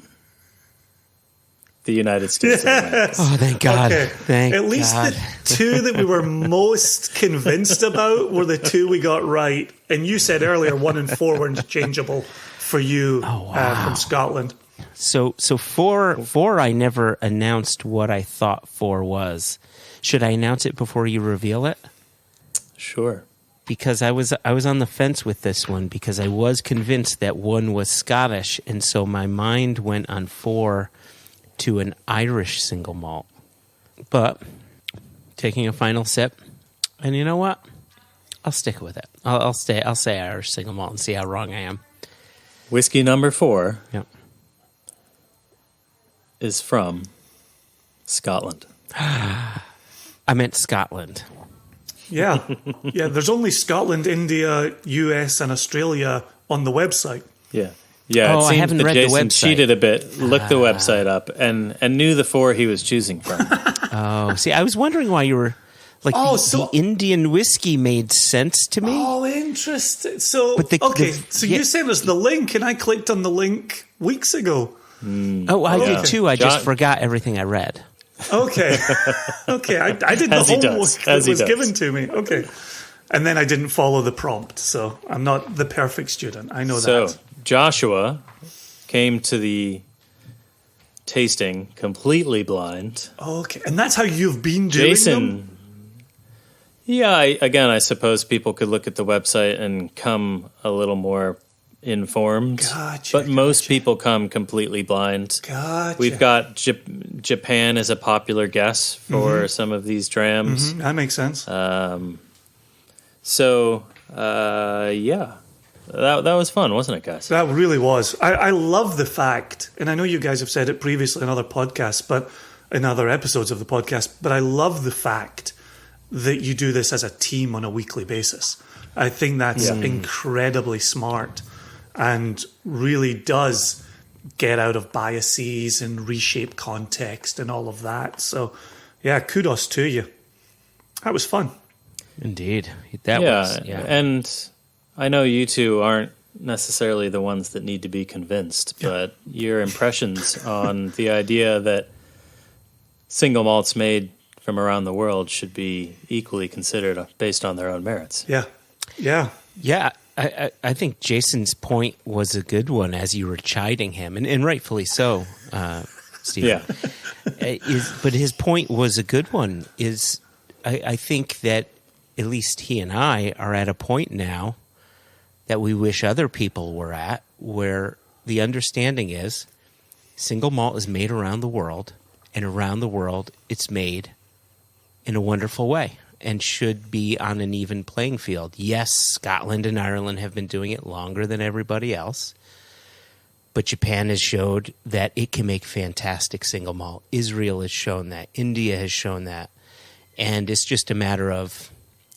the United States of America. Oh, thank God. Okay. Thank At least God. the two that we were most convinced about were the two we got right. And you said earlier 1 and 4 were interchangeable for you from Scotland. So four, I never announced what I thought 4 was. Should I announce it before you reveal it? Sure. Because I was on the fence with this one because I was convinced that 1 was Scottish, and so my mind went on 4 to an Irish single malt. But taking a final sip, and you know what? I'll stick with it. I'll say Irish single malt and see how wrong I am. Whiskey number 4 Yep. is from Scotland. I meant Scotland. Yeah. Yeah, there's only Scotland, India, US, and Australia on the website. Yeah. Yeah, Oh, it I seems haven't that read the Jason website. cheated a bit, looked the website up, and knew the 4 he was choosing from. Oh, see, I was wondering why you were like the Indian whiskey made sense to me. Oh, interesting. So, But you sent us the link, and I clicked on the link weeks ago. Oh, I did too. I just forgot everything I read. Okay. Okay, I did the As he homework does. that As he was does. given to me. Okay. And then I didn't follow the prompt, so I'm not the perfect student. I know So, that. Joshua came to the tasting completely blind. Okay, and that's how you've been doing Jason, them? yeah, I suppose people could look at the website and come a little more informed. Gotcha, but most people come completely blind. Gotcha. We've got Japan as a popular guess for some of these drams. That makes sense. Yeah, that was fun, wasn't it, guys? That really was. I love the fact, and I know you guys have said it previously in other podcasts, but in other episodes of the podcast, but I love the fact that you do this as a team on a weekly basis. I think that's incredibly smart and really does get out of biases and reshape context and all of that. So, yeah, kudos to you. That was fun. Indeed, that was. Yeah, and I know you two aren't necessarily the ones that need to be convinced, but your impressions on the idea that single malts made from around the world should be equally considered based on their own merits. Yeah. Yeah. yeah. I think Jason's point was a good one as you were chiding him, and rightfully so, Steve. Yeah. But his point was a good one. I think that at least he and I are at a point now that we wish other people were at, where the understanding is single malt is made around the world, and around the world it's made in a wonderful way and should be on an even playing field. Yes, Scotland and Ireland have been doing it longer than everybody else, but Japan has showed that it can make fantastic single malt. Israel has shown that. India has shown that. And it's just a matter of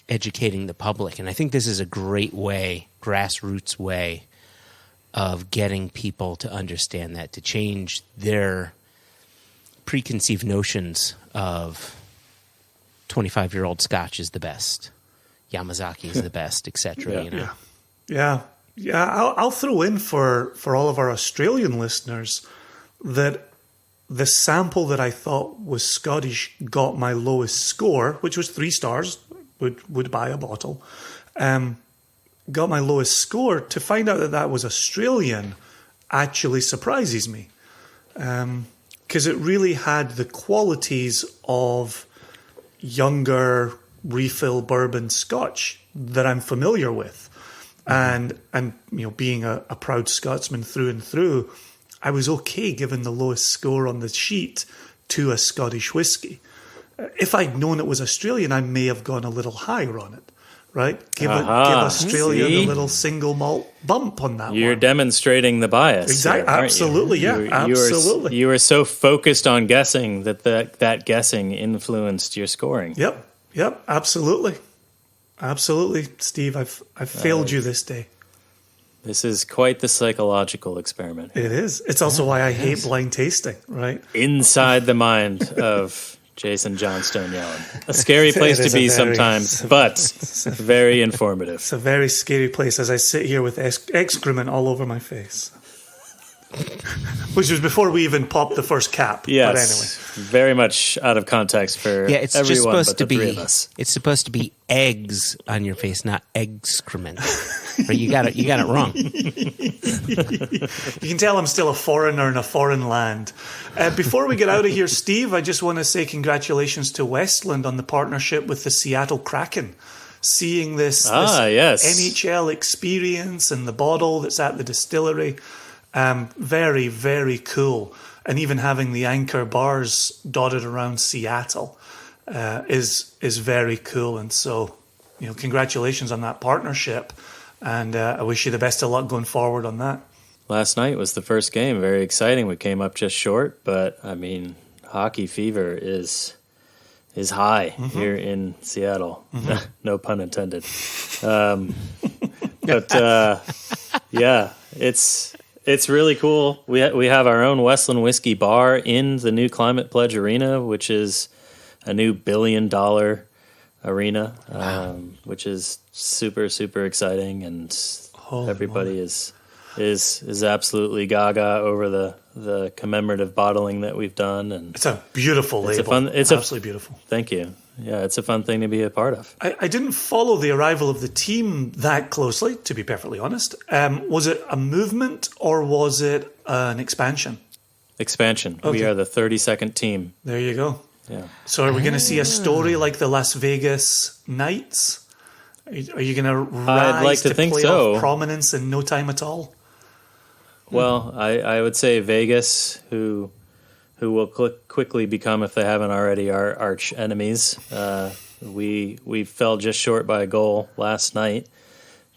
educating the public. And I think this is a great way, grassroots way, of getting people to understand that, to change their preconceived notions of 25-year-old Scotch is the best. Yamazaki is the best, etc. You know. Yeah. I'll throw in for all of our Australian listeners that the sample that I thought was Scottish got my lowest score, which was 3 stars. Would buy a bottle. Got my lowest score. To find out that was Australian actually surprises me, because it really had the qualities of younger refill bourbon Scotch that I'm familiar with. And being a proud Scotsman through and through, I was okay giving the lowest score on the sheet to a Scottish whiskey. If I'd known it was Australian, I may have gone a little higher on it, right? Give Australia the little single malt bump on that You're one. demonstrating the bias. Exactly. Here, Absolutely, you? yeah. Absolutely. You were so focused on guessing that guessing influenced your scoring. Yep, absolutely. Absolutely, Steve. I've failed you this day. This is quite the psychological experiment. It is. It's also why I hate blind tasting, right? Inside the mind of Jason Johnstone Yellen. A scary place to be sometimes, but very informative. It's a very scary place as I sit here with excrement all over my face. Which was before we even popped the first cap. Yes, but anyway. Very much out of context for It's everyone just supposed but to the be. three of us. It's supposed to be eggs on your face, not excrement. But you got it wrong. You can tell I'm still a foreigner in a foreign land. Before we get out of here, Steve, I just want to say congratulations to Westland on the partnership with the Seattle Kraken. Seeing this yes. NHL experience and the bottle that's at the distillery. Very, very cool. And even having the anchor bars dotted around Seattle is very cool. And so, congratulations on that partnership. And I wish you the best of luck going forward on that. Last night was the first game. Very exciting. We came up just short, but I mean, hockey fever is high here in Seattle. No pun intended. It's really cool. We have our own Westland Whiskey bar in the new Climate Pledge Arena, which is a new $1 billion arena, which is super, super exciting, and everybody is absolutely gaga over the commemorative bottling that we've done. And it's a beautiful label. It's absolutely beautiful. Thank you. Yeah, it's a fun thing to be a part of. I didn't follow the arrival of the team that closely, to be perfectly honest. Was it a movement or was it an expansion? Expansion. Okay. We are the 32nd team. There you go. Yeah. So are we going to see a story like the Las Vegas Knights? Are you going to rise to playoff prominence in no time at all? Well, I would say Vegas, who will quickly become, if they haven't already, our arch enemies. We fell just short by a goal last night,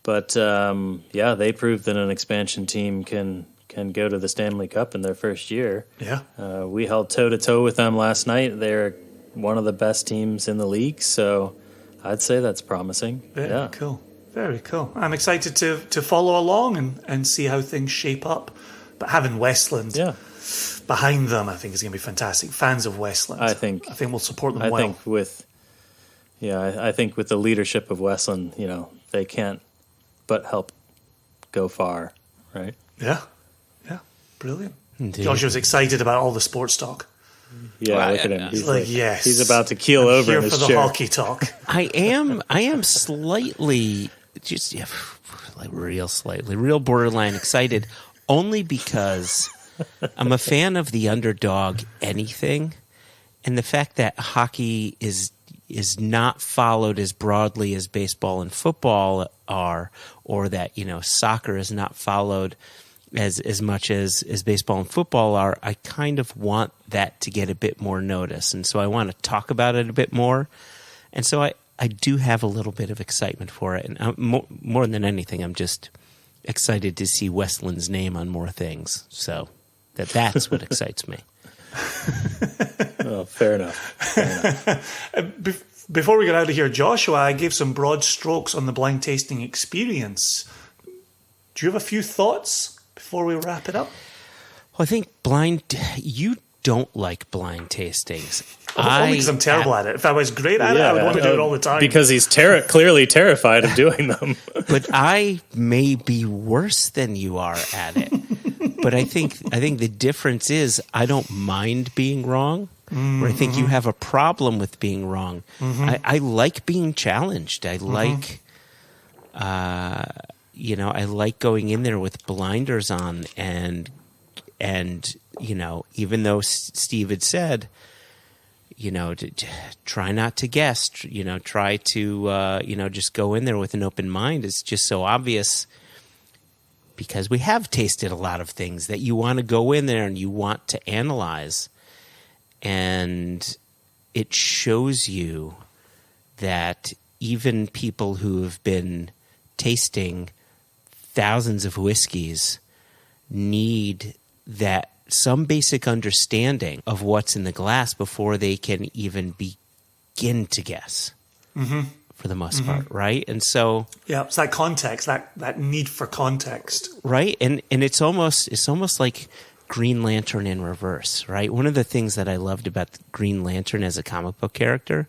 but they proved that an expansion team can go to the Stanley Cup in their first year. Yeah, we held toe-to-toe with them last night. They're one of the best teams in the league, so I'd say that's promising. Very cool. Very cool. I'm excited to follow along and see how things shape up. But having Westland behind them, I think is going to be fantastic. Fans of Westland, I think we'll support them well. I think with the leadership of Westland, they can't but help go far, right? Yeah, brilliant. Indeed. Joshua's excited about all the sports talk. Yeah, look at him. He's like, yes, he's about to keel over here in his for the chair. hockey talk. I am slightly, real borderline excited, only because I'm a fan of the underdog anything, and the fact that hockey is not followed as broadly as baseball and football are, or that soccer is not followed as much as baseball and football are. I kind of want that to get a bit more notice, and so I want to talk about it a bit more, and so I do have a little bit of excitement for it, and more than anything, I'm just excited to see Westland's name on more things. So that's what excites me. Oh, fair enough. Before we get out of here, Joshua, I gave some broad strokes on the blind tasting experience. Do you have a few thoughts before we wrap it up? Well, I think you don't like blind tastings. Only because I'm terrible at it. If I was great at it, I would want to do it all the time. Because he's clearly terrified of doing them. But I may be worse than you are at it. But I think the difference is I don't mind being wrong. Where I think you have a problem with being wrong. I like being challenged. I like, I like going in there with blinders on, and even though Steve had said, try not to guess, try to, just go in there with an open mind. It's just so obvious because we have tasted a lot of things that you want to go in there and you want to analyze. And it shows you that even people who have been tasting thousands of whiskeys need that some basic understanding of what's in the glass before they can even begin to guess, for the most part, right? And so... Yeah, it's that context, that need for context. Right, and it's almost like Green Lantern in reverse, right? One of the things that I loved about Green Lantern as a comic book character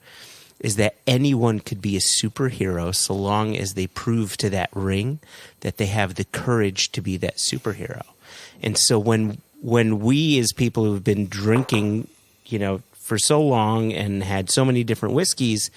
is that anyone could be a superhero so long as they prove to that ring that they have the courage to be that superhero. And so when we as people who've been drinking, for so long and had so many different whiskeys,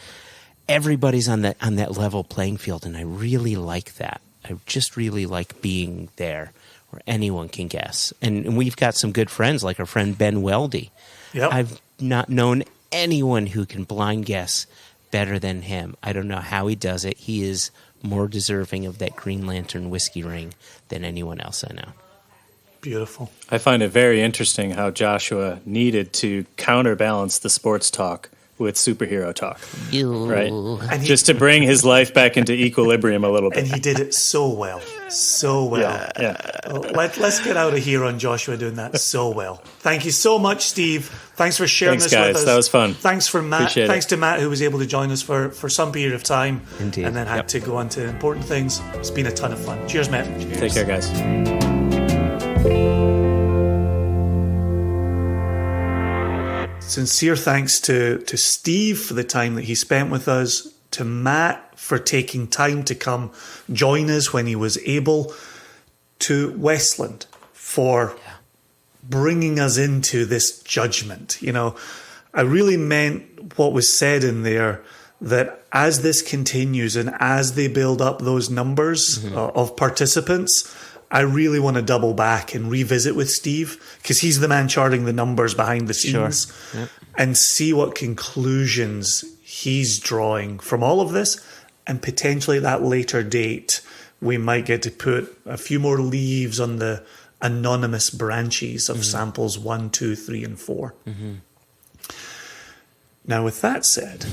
everybody's on that level playing field, and I really like that. I just really like being there where anyone can guess. And we've got some good friends, like our friend Ben Weldy. Yep. I've not known anyone who can blind guess better than him. I don't know how he does it. He is more deserving of that Green Lantern whiskey ring than anyone else I know. Beautiful. I find it very interesting how Joshua needed to counterbalance the sports talk with superhero talk, right? And just to bring his life back into equilibrium a little bit. And he did it so well. Yeah. Let's get out of here on Joshua doing that so well. Thank you so much, Steve. Thanks for sharing Thanks, this guys. with us. That was fun. Thanks for Matt. Appreciate Thanks it. to Matt, who was able to join us for some period of time. Indeed. And then had to go on to important things. It's been a ton of fun. Cheers, Matt. Cheers. Take care, guys. Sincere thanks to Steve for the time that he spent with us, to Matt for taking time to come join us when he was able, to Westland for bringing us into this judgment. I really meant what was said in there, that as this continues and as they build up those numbers of participants, I really want to double back and revisit with Steve, because he's the man charting the numbers behind the scenes, and see what conclusions he's drawing from all of this. And potentially at that later date, we might get to put a few more leaves on the anonymous branches of samples 1, 2, 3, and 4. Now, with that said,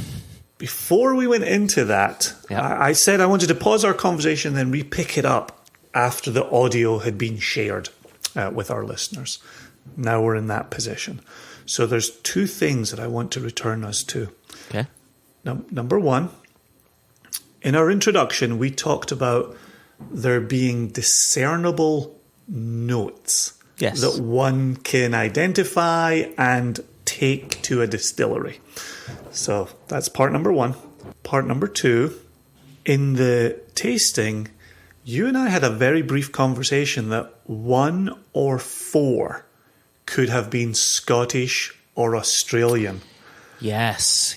before we went into that, I said I wanted to pause our conversation and then re-pick it up after the audio had been shared with our listeners. Now we're in that position. So there's two things that I want to return us to. Okay. Number one, in our introduction, we talked about there being discernible notes that one can identify and take to a distillery. So that's part number one. Part number two, in the tasting, you and I had a very brief conversation that 1 or 4 could have been Scottish or Australian. Yes.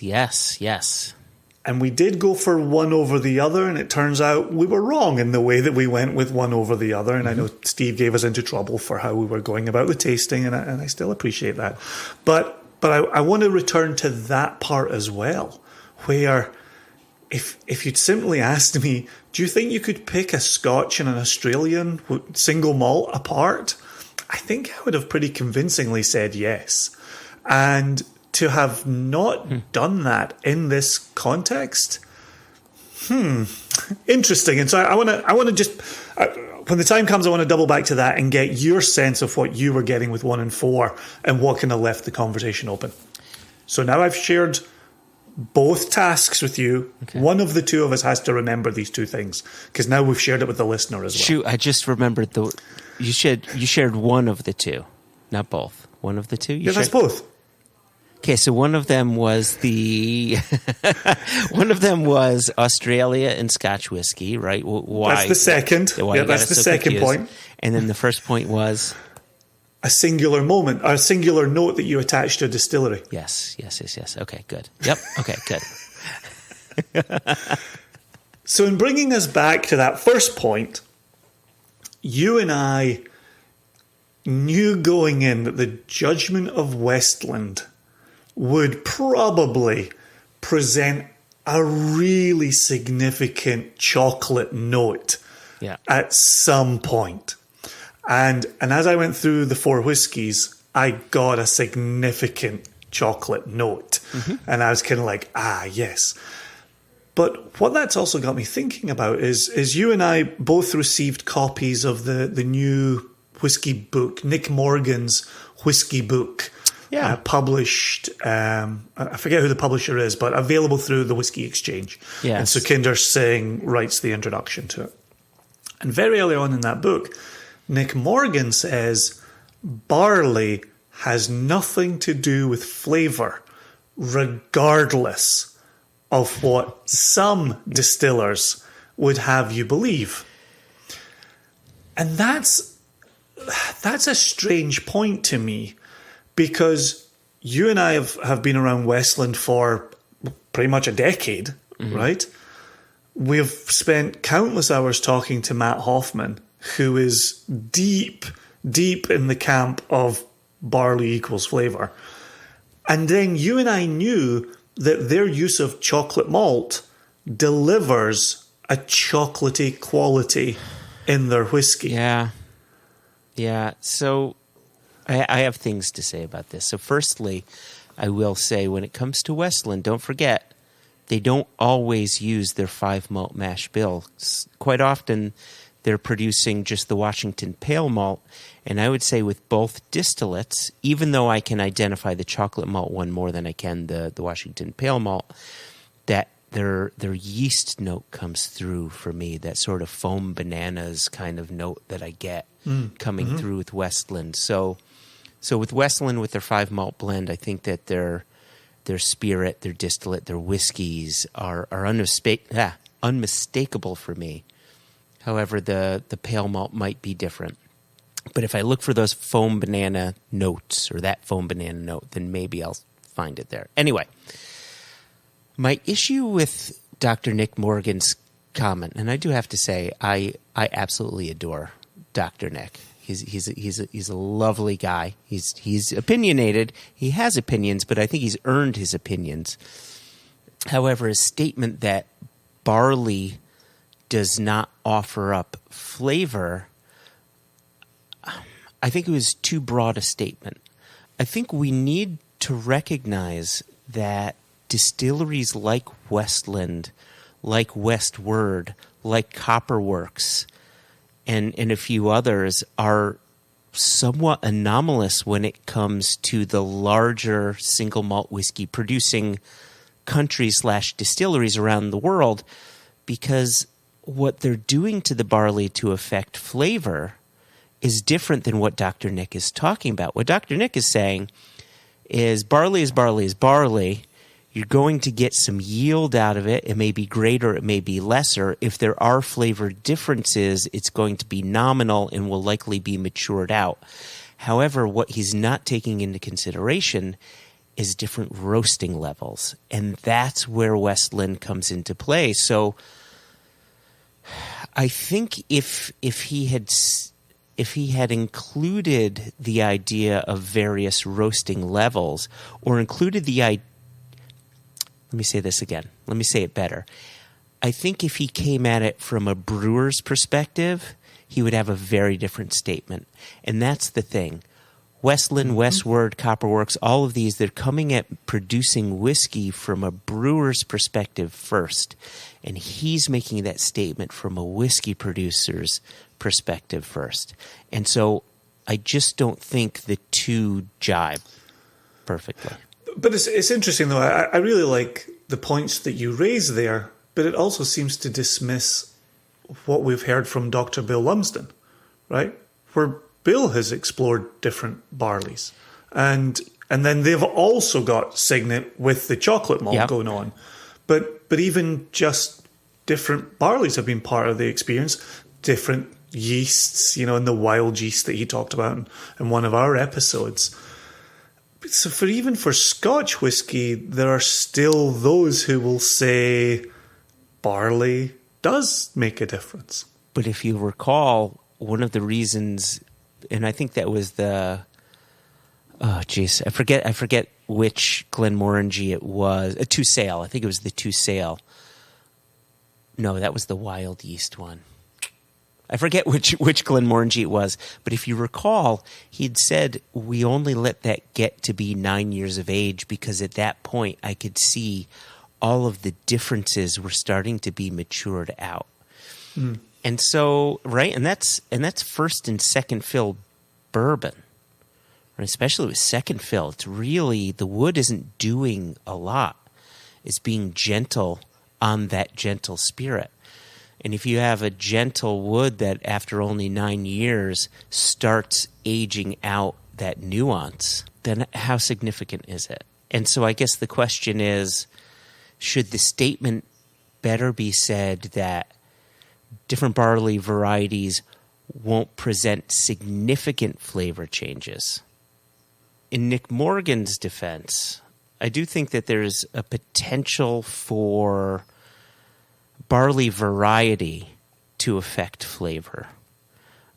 And we did go for one over the other, and it turns out we were wrong in the way that we went with one over the other. And I know Steve gave us into trouble for how we were going about the tasting, and I still appreciate that. But I want to return to that part as well, where if you'd simply asked me, do you think you could pick a Scotch and an Australian single malt apart? I think I would have pretty convincingly said yes. And to have not done that in this context, interesting. And so I want to just, when the time comes, I want to double back to that and get your sense of what you were getting with 1 and 4 and what kind of left the conversation open. So now I've shared both tasks with you. Okay. One of the two of us has to remember these two things, because now we've shared it with the listener as well. Shoot, I just remembered you shared one of the two, not both. One of the two? Yeah, that's both. Okay, so one of them was one of them was Australia and Scotch whiskey, right? Why? That's the second. Yeah, that's the second point. And then the first point was a singular moment, or a singular note that you attach to a distillery. Yes. Okay, good. Yep. Okay, good. So in bringing us back to that first point, you and I knew going in that the Judgment of Westland would probably present a really significant chocolate note at some point. And as I went through the four whiskies, I got a significant chocolate note. And I was kind of like, yes. But what that's also got me thinking about is you and I both received copies of the new whiskey book, Nick Morgan's whiskey book, published, I forget who the publisher is, but available through the Whiskey Exchange. And so Kinder Singh writes the introduction to it. And very early on in that book, Nick Morgan says barley has nothing to do with flavour, regardless of what some distillers would have you believe. And that's a strange point to me, because you and I have been around Westland for pretty much a decade, right? We've spent countless hours talking to Matt Hofmann, who is deep in the camp of barley equals flavour. And then you and I knew that their use of chocolate malt delivers a chocolatey quality in their whiskey. Yeah. So I have things to say about this. So firstly, I will say when it comes to Westland, don't forget, they don't always use their 5 malt mash bill. Quite often, they're producing just the Washington Pale Malt. And I would say with both distillates, even though I can identify the chocolate malt one more than I can the Washington Pale Malt, that their yeast note comes through for me, that sort of foam bananas kind of note that I get coming through with Westland. So with Westland, with their 5 malt blend, I think that their spirit, their distillate, their whiskeys are unmistakable for me. However, the pale malt might be different. But if I look for those foam banana notes, or that foam banana note, then maybe I'll find it there. Anyway, my issue with Dr. Nick Morgan's comment, and I do have to say, I absolutely adore Dr. Nick. He's a lovely guy. He's opinionated. He has opinions, but I think he's earned his opinions. However, his statement that barley does not offer up flavor, I think it was too broad a statement. I think we need to recognize that distilleries like Westland, like Westward, like Copperworks, and a few others are somewhat anomalous when it comes to the larger single malt whiskey producing countries/distilleries around the world, because what they're doing to the barley to affect flavor is different than what Dr. Nick is talking about. What Dr. Nick is saying is barley is barley is barley. You're going to get some yield out of it. It may be greater, it may be lesser. If there are flavor differences, it's going to be nominal and will likely be matured out. However, what he's not taking into consideration is different roasting levels. And that's where Westland comes into play. So I think if he had included the idea of various roasting levels, or included the idea, let me say this again. Let me say it better. I think if he came at it from a brewer's perspective, he would have a very different statement. And that's the thing. Westland, Westward, Copperworks, all of these, they're coming at producing whiskey from a brewer's perspective first. And he's making that statement from a whiskey producer's perspective first. And so I just don't think the two jibe perfectly. But it's interesting, though. I really like the points that you raise there, but it also seems to dismiss what we've heard from Dr. Bill Lumsden, right? Where Bill has explored different barleys and then they've also got Signet with the chocolate malt going on. But even just different barleys have been part of the experience. Different yeasts, and the wild yeast that he talked about in one of our episodes. So for Scotch whiskey, there are still those who will say barley does make a difference. But if you recall, one of the reasons, and I think that was I forget which Glenmorangie it was. A two sale. I think it was the two sale. No, that was the wild yeast one. I forget which Glenmorangie it was, but if you recall, he'd said we only let that get to be 9 years of age because at that point I could see all of the differences were starting to be matured out. And so, right, and that's first and second fill bourbon, right? Especially with second fill. It's really, the wood isn't doing a lot. It's being gentle on that gentle spirit. And if you have a gentle wood that after only 9 years starts aging out that nuance, then how significant is it? And so I guess the question is, should the statement better be said that different barley varieties won't present significant flavor changes? In Nick Morgan's defense, I do think that there's a potential for barley variety to affect flavor.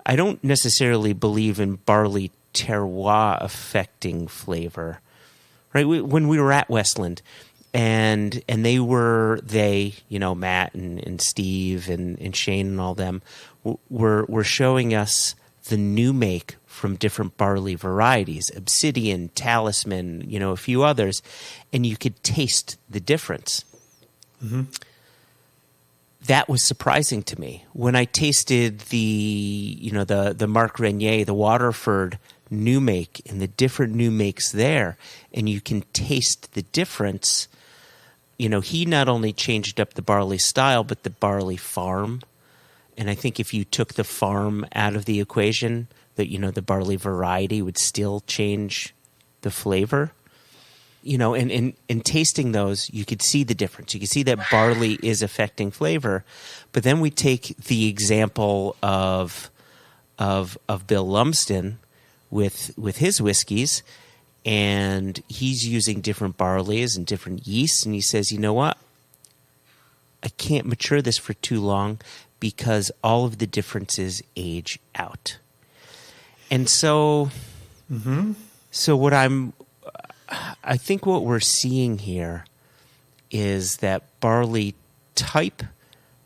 I don't necessarily believe in barley terroir affecting flavor. Right? When we were at Westland, and they, Matt and Steve and Shane and all them were showing us the new make from different barley varieties, Obsidian, Talisman, a few others, and you could taste the difference. Mm-hmm. That was surprising to me. When I tasted the Marc Renier, the Waterford new make, and the different new makes there, and you can taste the difference. He not only changed up the barley style, but the barley farm. And I think if you took the farm out of the equation, that the barley variety would still change the flavor. And tasting those, you could see the difference. You could see that barley is affecting flavor. But then we take the example of Bill Lumsden with his whiskeys, and he's using different barleys and different yeasts, and he says, you know what? I can't mature this for too long because all of the differences age out. And so, I think what we're seeing here is that barley type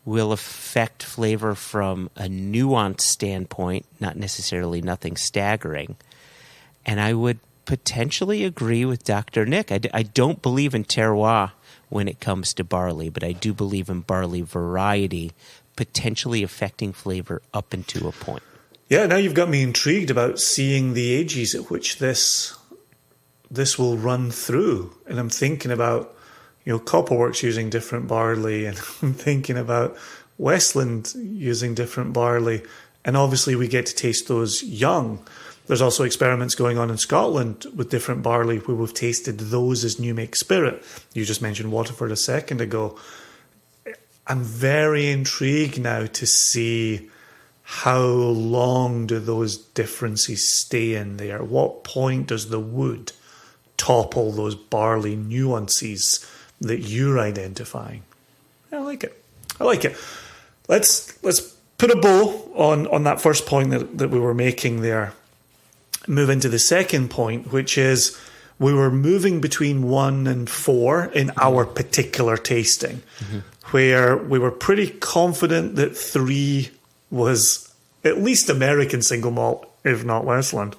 will affect flavor from a nuanced standpoint, not necessarily nothing staggering. And I would potentially agree with Dr. Nick. I don't believe in terroir when it comes to barley, but I do believe in barley variety potentially affecting flavor up into a point. Yeah, now you've got me intrigued about seeing the ages at which this will run through. And I'm thinking about, Copperworks using different barley, and I'm thinking about Westland using different barley. And obviously we get to taste those young. There's also experiments going on in Scotland with different barley where we've tasted those as new make spirit. You just mentioned Waterford a second ago. I'm very intrigued now to see how long do those differences stay in there. At what point does the wood topple those barley nuances that you're identifying? I like it. Let's put a bow on that first point that we were making there. Move into the second point, which is we were moving between 1 and 4 in our particular tasting, where we were pretty confident that 3 was at least American single malt, if not Westland.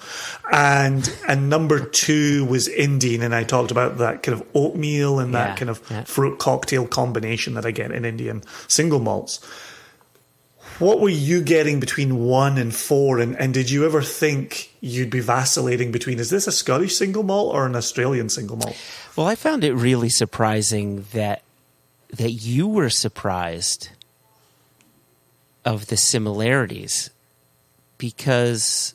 And number 2 was Indian, and I talked about that kind of oatmeal and that kind of fruit cocktail combination that I get in Indian single malts. What were you getting between 1 and 4, and did you ever think you'd be vacillating between, is this a Scottish single malt or an Australian single malt? Well, I found it really surprising that you were surprised of the similarities, because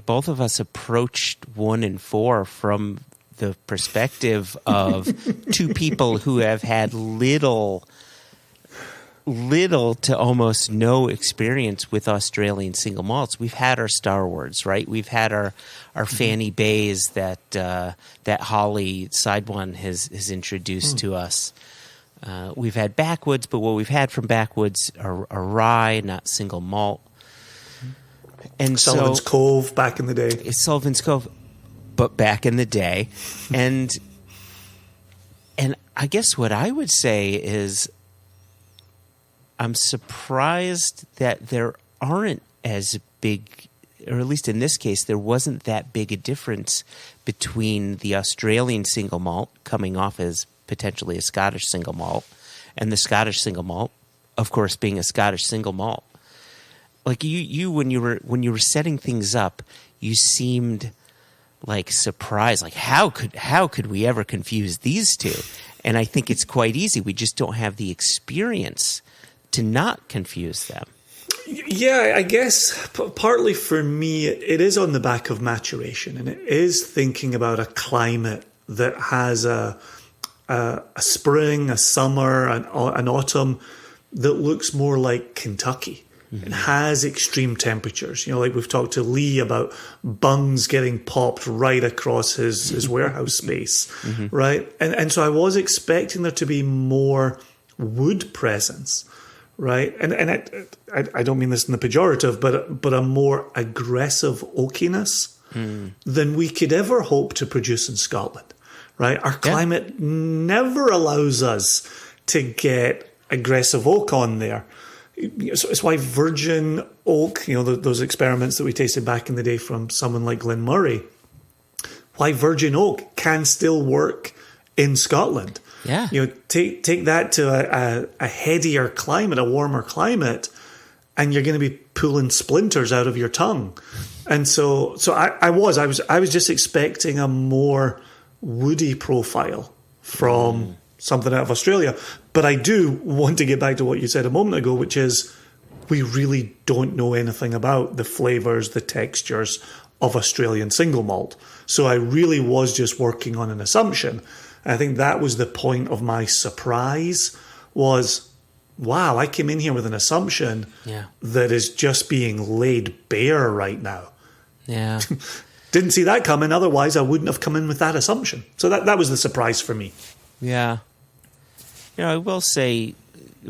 both of us approached 1 and 4 from the perspective of two people who have had little to almost no experience with Australian single malts. We've had our Star Wars, right? We've had our Fanny Bays that Hawley Side One has introduced to us. We've had Backwoods, but what we've had from Backwoods are rye, not single malt. And Sullivan's Cove back in the day. It's Sullivan's Cove, but back in the day. And I guess what I would say is I'm surprised that there aren't as big, or at least in this case, there wasn't that big a difference between the Australian single malt coming off as potentially a Scottish single malt and the Scottish single malt, of course, being a Scottish single malt. Like you when you were setting things up, you seemed like surprised, like how could we ever confuse these two? And I think it's quite easy. We just don't have the experience to not confuse them. Yeah, I guess partly for me, it is on the back of maturation, and it is thinking about a climate that has a spring, a summer, an autumn that looks more like Kentucky. It has extreme temperatures. Like we've talked to Lee about bungs getting popped right across his warehouse space, right? And so I was expecting there to be more wood presence, right? And I don't mean this in the pejorative, but a more aggressive oakiness than we could ever hope to produce in Scotland, right? Our climate never allows us to get aggressive oak on there. So it's why virgin oak, those experiments that we tasted back in the day from someone like Glen Murray, why virgin oak can still work in Scotland. Yeah. Take that to a headier climate, a warmer climate, and you're going to be pulling splinters out of your tongue. And so I was just expecting a more woody profile from something out of Australia. But I do want to get back to what you said a moment ago, which is we really don't know anything about the flavours, the textures of Australian single malt. So I really was just working on an assumption. And I think that was the point of my surprise was, wow, I came in here with an assumption that is just being laid bare right now. Yeah. Didn't see that coming. Otherwise, I wouldn't have come in with that assumption. So that was the surprise for me. Yeah. I will say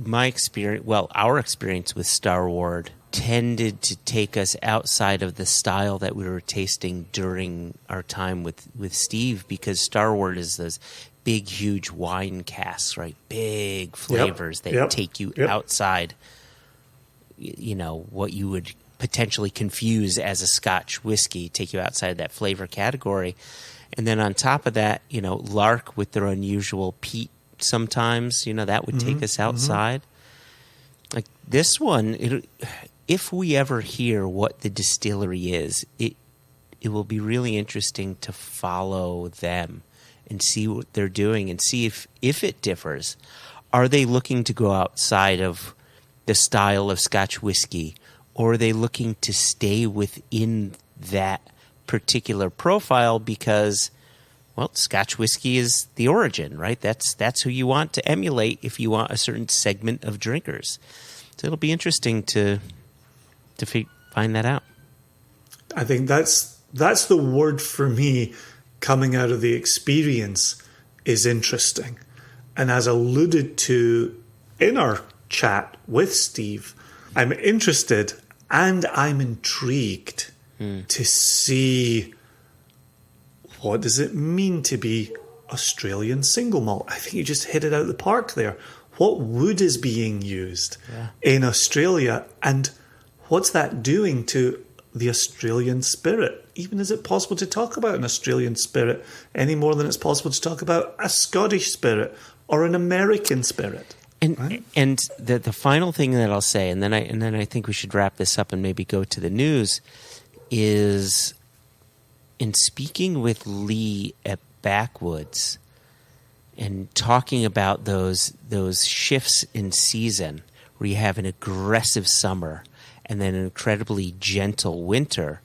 our experience with Starward tended to take us outside of the style that we were tasting during our time with Steve, because Starward is those big, huge wine casks, right? Big flavors that take you outside, what you would potentially confuse as a Scotch whiskey, take you outside that flavor category. And then on top of that, Lark with their unusual peat sometimes, that would take us outside. Like this one, if we ever hear what the distillery is, it will be really interesting to follow them and see what they're doing and see if it differs. Are they looking to go outside of the style of Scotch whiskey, or are they looking to stay within that particular profile because, well, Scotch whiskey is the origin, right? That's who you want to emulate if you want a certain segment of drinkers. So it'll be interesting to find that out. I think that's the word for me coming out of the experience is interesting. And as alluded to in our chat with Steve, I'm interested and I'm intrigued to see what does it mean to be Australian single malt. I think you just hit it out of the park there. What wood is being used in Australia, and what's that doing to the Australian spirit? Even is it possible to talk about an Australian spirit any more than it's possible to talk about a Scottish spirit or an American spirit? And the final thing that I'll say, and then I think we should wrap this up and maybe go to the news, is in speaking with Lee at Backwoods and talking about those shifts in season where you have an aggressive summer and then an incredibly gentle winter,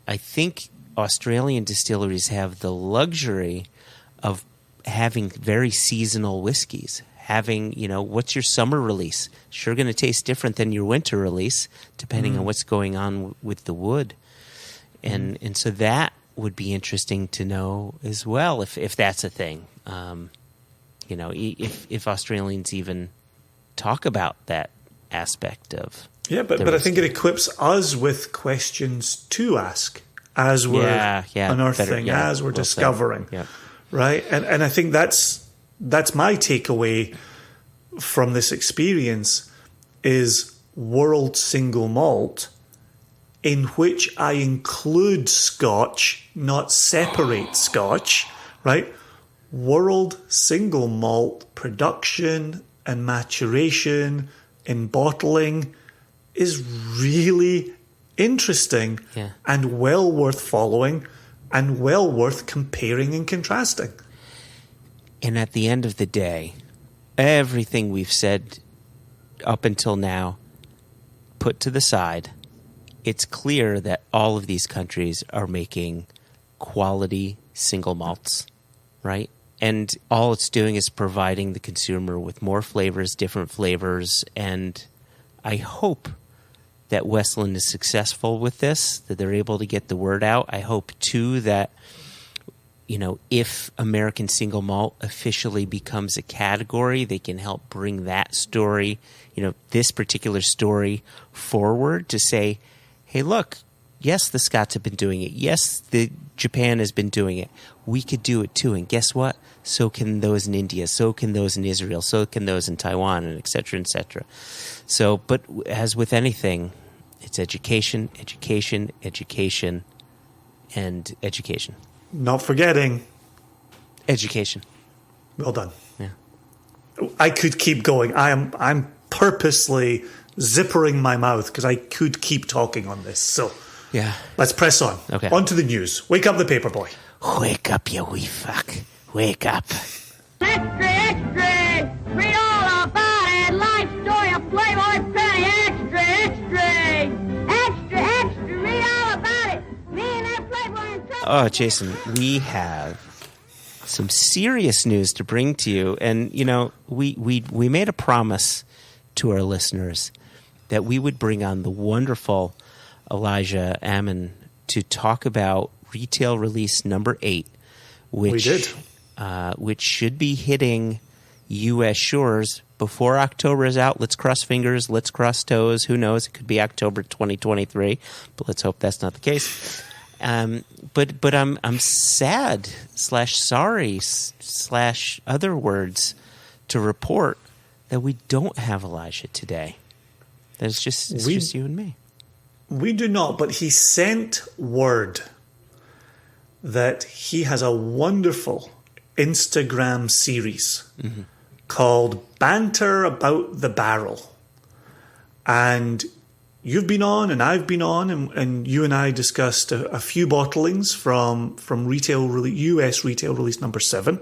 I think Australian distilleries have the luxury of having very seasonal whiskeys. Having, what's your summer release? Sure going to taste different than your winter release, depending on what's going on with the wood. And so that would be interesting to know as well, if that's a thing. If Australians even talk about that aspect of... Yeah, but I think it equips us with questions to ask as we're unearthing, as we're discovering, right? And I think that's my takeaway from this experience is world single malt, in which I include Scotch, not separate Scotch, right? World single malt production and maturation in bottling is really interesting and well worth following and well worth comparing and contrasting. And at the end of the day, everything we've said up until now put to the side, it's clear that all of these countries are making quality single malts, right? And all it's doing is providing the consumer with more flavors, different flavors, and I hope that Westland is successful with this, that they're able to get the word out. I hope, too, that, if American single malt officially becomes a category, they can help bring that story, this particular story forward to say, hey, look, yes, the Scots have been doing it. Yes, Japan has been doing it. We could do it, too. And guess what? So can those in India. So can those in Israel. So can those in Taiwan, and et cetera, et cetera. So, but as with anything, it's education, education, education, and education. Not forgetting education. Well done. Yeah. I could keep going. I'm purposely zippering my mouth because I could keep talking on this. So yeah, let's press on. Okay. On to the news. Wake up the paper boy. Wake up, you wee fuck. Wake up. Extra, extra! Read all about it. Life story of Playboy Penny. Extra, extra! Extra, extra! Read all about it. Me and that Playboy in trouble. Oh, Jason, we have some serious news to bring to you. And, we made a promise to our listeners that we would bring on the wonderful Elijah Ammon to talk about retail release number 8, which should be hitting U.S. shores before October is out. Let's cross fingers. Let's cross toes. Who knows? It could be October 2023, but let's hope that's not the case. But I'm sad / sorry / other words to report that we don't have Elijah today. It's just you and me. We do not, but he sent word that he has a wonderful Instagram series called Banter About the Barrel. And you've been on and I've been on, and you and I discussed a few bottlings from US retail release number 7.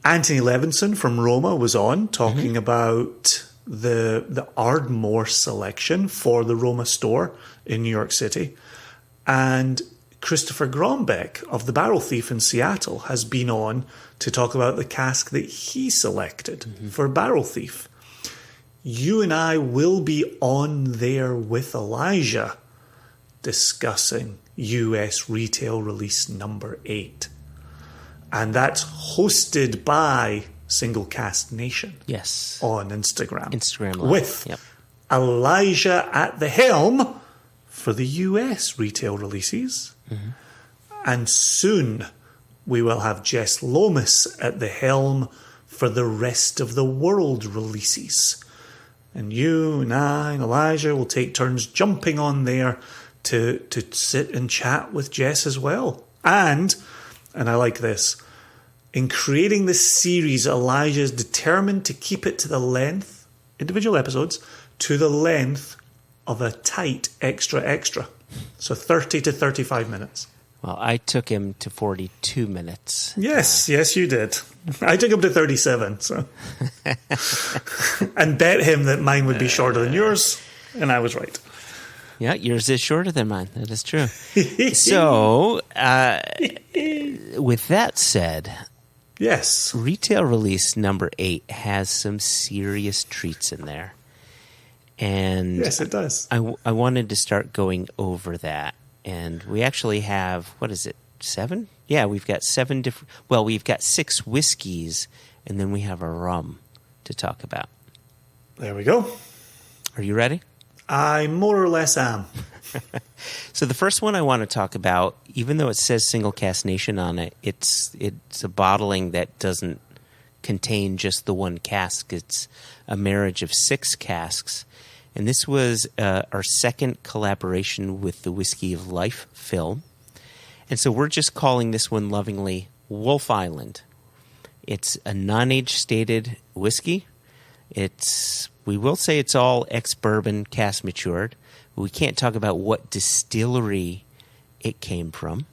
Anthony Levinson from Roma was on talking about the Ardmore selection for the Roma store in New York City. And Christopher Grombeck of the Barrel Thief in Seattle has been on to talk about the cask that he selected for Barrel Thief. You and I will be on there with Elijah discussing US retail release number 8. And that's hosted by Single Cast Nation. Yes. On Instagram. Live. With Elijah at the helm for the US retail releases. And soon we will have Jess Lomas at the helm for the rest of the world releases. And you and I and Elijah will take turns jumping on there to sit and chat with Jess as well. And I like this, in creating this series, Elijah is determined to keep it to the length, individual episodes, to the length of a tight extra. So 30 to 35 minutes. Well, I took him to 42 minutes. Yes, you did. I took him to 37, so. And bet him that mine would be shorter than yours, and I was right. Yeah, yours is shorter than mine. That is true. So, with that said, Yes. retail release number 8 has some serious treats in there. And Yes, it does. I wanted to start going over that. And we actually have, 7? Yeah, we've got 7 different... Well, we've got 6 whiskeys, and then we have a rum to talk about. There we go. Are you ready? I more or less am. So the first one I want to talk about, even though it says Single Cask Nation on it, it's a bottling that doesn't contain just the one cask. It's a marriage of 6 casks. And this was our second collaboration with the Whiskey of Life film. And so we're just calling this one lovingly Wolf Island. It's a non-age stated whiskey. We will say it's all ex-bourbon cask matured. We can't talk about what distillery it came from.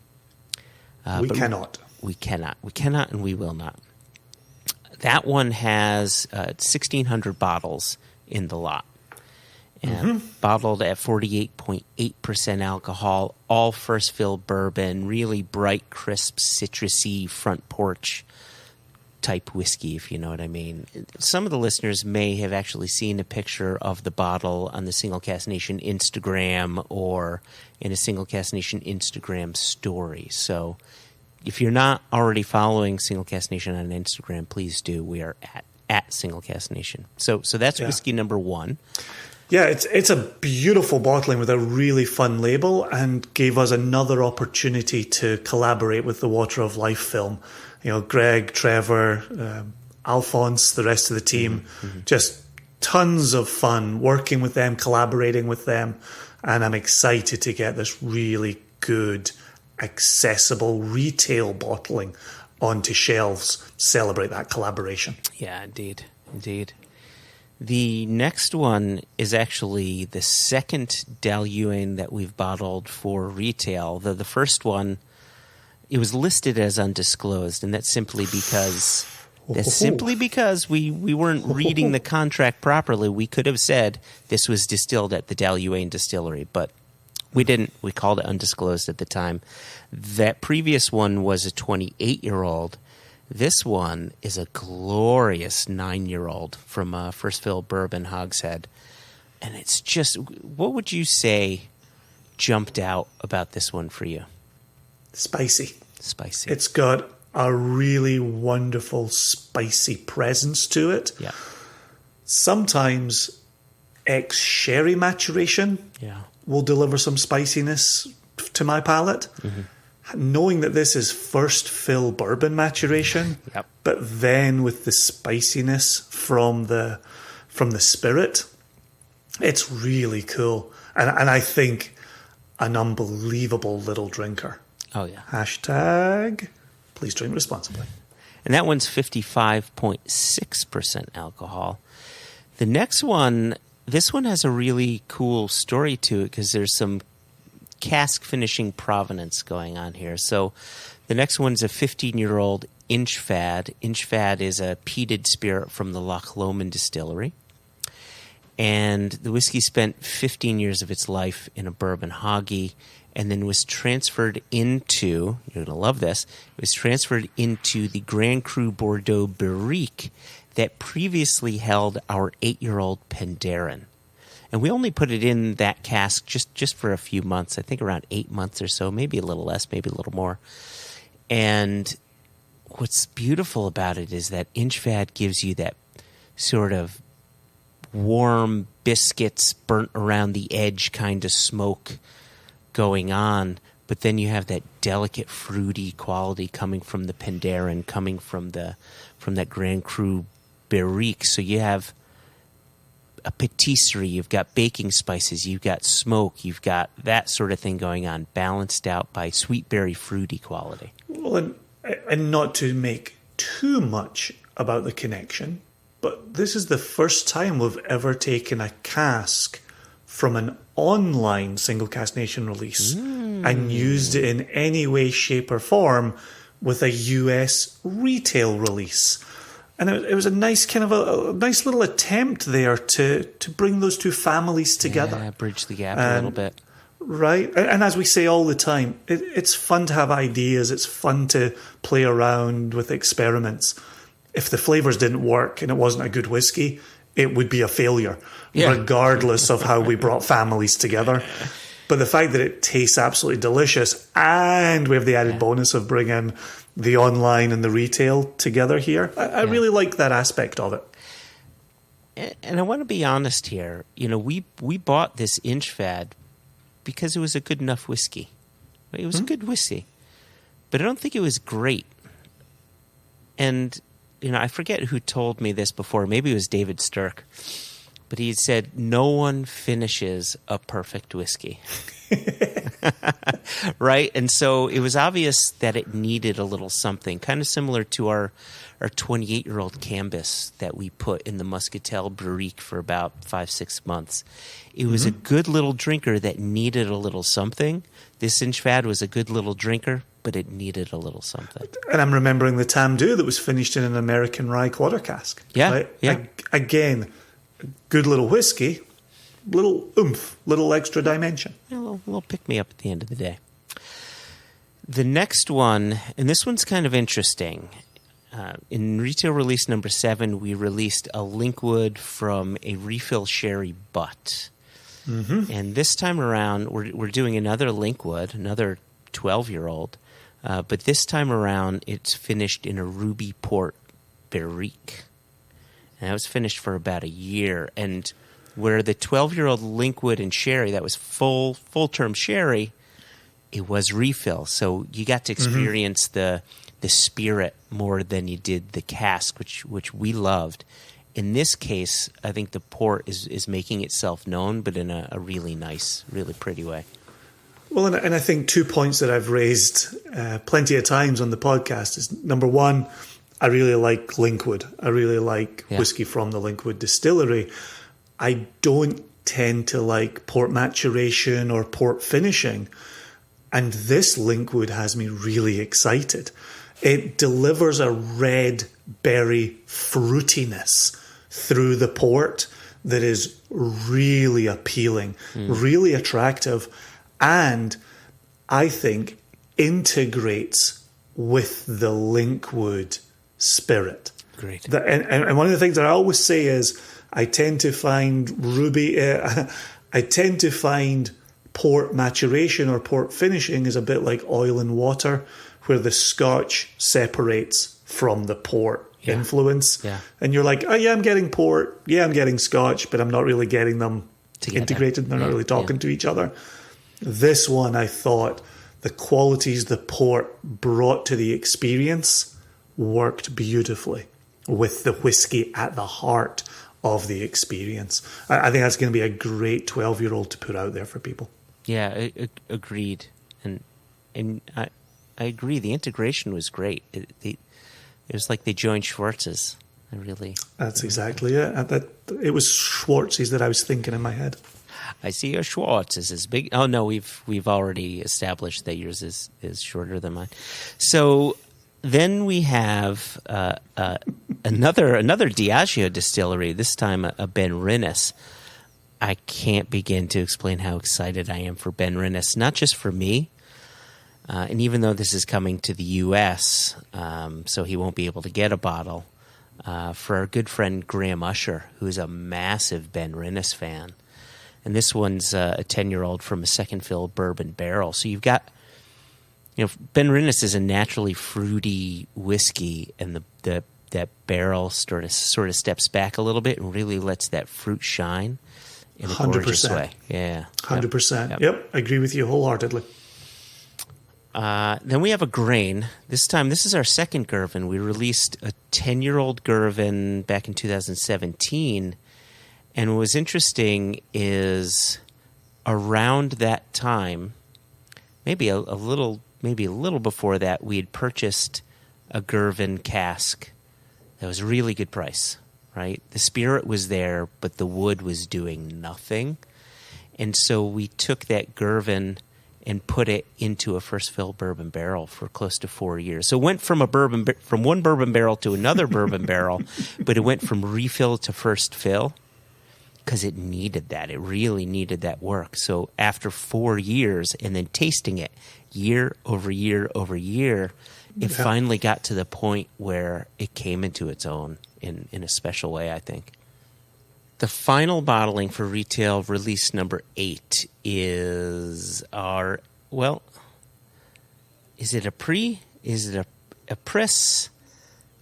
We cannot. We cannot. We cannot and we will not. That one has 1,600 bottles in the lot. And bottled at 48.8% alcohol, all first fill bourbon, really bright, crisp, citrusy front porch type whiskey, if you know what I mean. Some of the listeners may have actually seen a picture of the bottle on the Single Cask Nation Instagram or in a Single Cask Nation Instagram story. So if you're not already following Single Cask Nation on Instagram, please do. We are at Single Cask Nation. So that's whiskey number 1. Yeah, it's a beautiful bottling with a really fun label and gave us another opportunity to collaborate with the Water of Life film. You know, Greg, Trevor, Alphonse, the rest of the team, just tons of fun working with them, collaborating with them. And I'm excited to get this really good, accessible retail bottling onto shelves, celebrate that collaboration. Yeah, indeed. The next one is actually the second Daluane that we've bottled for retail. The first one, it was listed as undisclosed, and that's simply because we weren't reading the contract properly. We could have said this was distilled at the Daluane Distillery, but we didn't. We called it undisclosed at the time. That previous one was a 28-year-old. This one is a glorious 9-year-old from First Fill Bourbon Hogshead. And it's just, what would you say jumped out about this one for you? Spicy. Spicy. It's got a really wonderful spicy presence to it. Yeah. Sometimes ex-sherry maturation will deliver some spiciness to my palate. Knowing that this is first fill bourbon maturation, but then with the spiciness from the spirit, it's really cool. And I think an unbelievable little drinker. Oh, yeah. Hashtag, please drink responsibly. And that one's 55.6% alcohol. The next one, this one has a really cool story to it because there's some cask finishing provenance going on here. So the next one's a 15-year-old Inchfad. Inchfad is a peated spirit from the Loch Lomond Distillery. And the whiskey spent 15 years of its life in a bourbon hoggy and then was transferred into, you're going to love this, it was transferred into the Grand Cru Bordeaux Barrique that previously held our 8-year-old Penderyn. And we only put it in that cask just for a few months, I think around 8 months or so, maybe a little less, maybe a little more. And what's beautiful about it is that Inchfad gives you that sort of warm biscuits burnt around the edge kind of smoke going on, but then you have that delicate fruity quality coming from the Penderyn, coming from that Grand Cru Barrique. So you have a patisserie, you've got baking spices, you've got smoke, you've got that sort of thing going on, balanced out by sweet berry fruity quality. Well, and not to make too much about the connection, but this is the first time we've ever taken a cask from an online Single Cask Nation release and used it in any way, shape or form with a US retail release. And it was a nice kind of a nice little attempt there to bring those two families together. Yeah, bridge the gap a little bit. Right. And as we say all the time, it's fun to have ideas. It's fun to play around with experiments. If the flavors didn't work and it wasn't a good whiskey, it would be a failure, regardless of how we brought families together. But the fact that it tastes absolutely delicious, and we have the added bonus of bringing the online and the retail together here, I really like that aspect of it. And I want to be honest here. You know, we bought this Inchfad because it was a good enough whiskey. It was a good whiskey, but I don't think it was great. And you know, I forget who told me this before. Maybe it was David Stirk. But he said, no one finishes a perfect whiskey. Right? And so it was obvious that it needed a little something, kind of similar to our 28-year-old Cambus that we put in the Muscatel Barrique for about 5-6 months. It was a good little drinker that needed a little something. This Inchfad was a good little drinker, but it needed a little something. And I'm remembering the Tamdhu that was finished in an American rye quarter cask. Yeah, right? yeah. Again, good little whiskey, little oomph, little extra dimension. A little pick-me-up at the end of the day. The next one, and this one's kind of interesting. In retail release number 7, we released a Linkwood from a refill sherry butt. And this time around, we're doing another Linkwood, another 12-year-old. But this time around, it's finished in a Ruby Port Barrique. And that was finished for about a year. And where the 12-year-old Linkwood and sherry, that was full-term sherry, it was refill. So you got to experience the spirit more than you did the cask, which we loved. In this case, I think the port is making itself known, but in a really nice, really pretty way. Well, and I think 2 points that I've raised plenty of times on the podcast is, number one, I really like Linkwood. I really like whiskey from the Linkwood Distillery. I don't tend to like port maturation or port finishing. And this Linkwood has me really excited. It delivers a red berry fruitiness through the port that is really appealing, really attractive, and I think integrates with the Linkwood spirit. Great. And one of the things that I always say is I tend to find port maturation or port finishing is a bit like oil and water, where the Scotch separates from the port influence. Yeah. And you're like, oh yeah, I'm getting port, yeah, I'm getting Scotch, but I'm not really getting them integrated. They're not really talking to each other. This one, I thought the qualities the port brought to the experience worked beautifully with the whiskey at the heart of the experience. I think that's going to be a great 12-year-old to put out there for people. Yeah, agreed. And I agree. The integration was great. It was like they joined Schwartz's. That's exactly it. It was Schwartz's that I was thinking in my head. I see your Schwartz is as big. Oh no, we've already established that yours is shorter than mine. So then we have another Diageo distillery. This time a Ben Rinnes. I can't begin to explain how excited I am for Ben Rinnes. Not just for me, and even though this is coming to the U.S., so he won't be able to get a bottle. For our good friend Graham Usher, who's a massive Ben Rinnes fan. And this one's a 10-year-old from a second fill bourbon barrel. So you've got, Ben Rinnes is a naturally fruity whiskey, and that barrel sort of steps back a little bit and really lets that fruit shine in a gorgeous way. Yeah, 100%. Yep, I agree with you wholeheartedly. Then we have a grain. This time, this is our second Girvan. We released a 10-year-old Girvan back in 2017. And what was interesting is around that time, maybe a little before that, we had purchased a Girvan cask that was a really good price, right? The spirit was there, but the wood was doing nothing. And so we took that Girvan and put it into a first fill bourbon barrel for close to 4 years. So it went from from one bourbon barrel to another bourbon barrel, but it went from refill to first fill because it needed that. It really needed that work. So after 4 years and then tasting it year over year over year, it finally got to the point where it came into its own in a special way, I think. The final bottling for retail release number 8 is our, well, is it a pre? Is it a pris?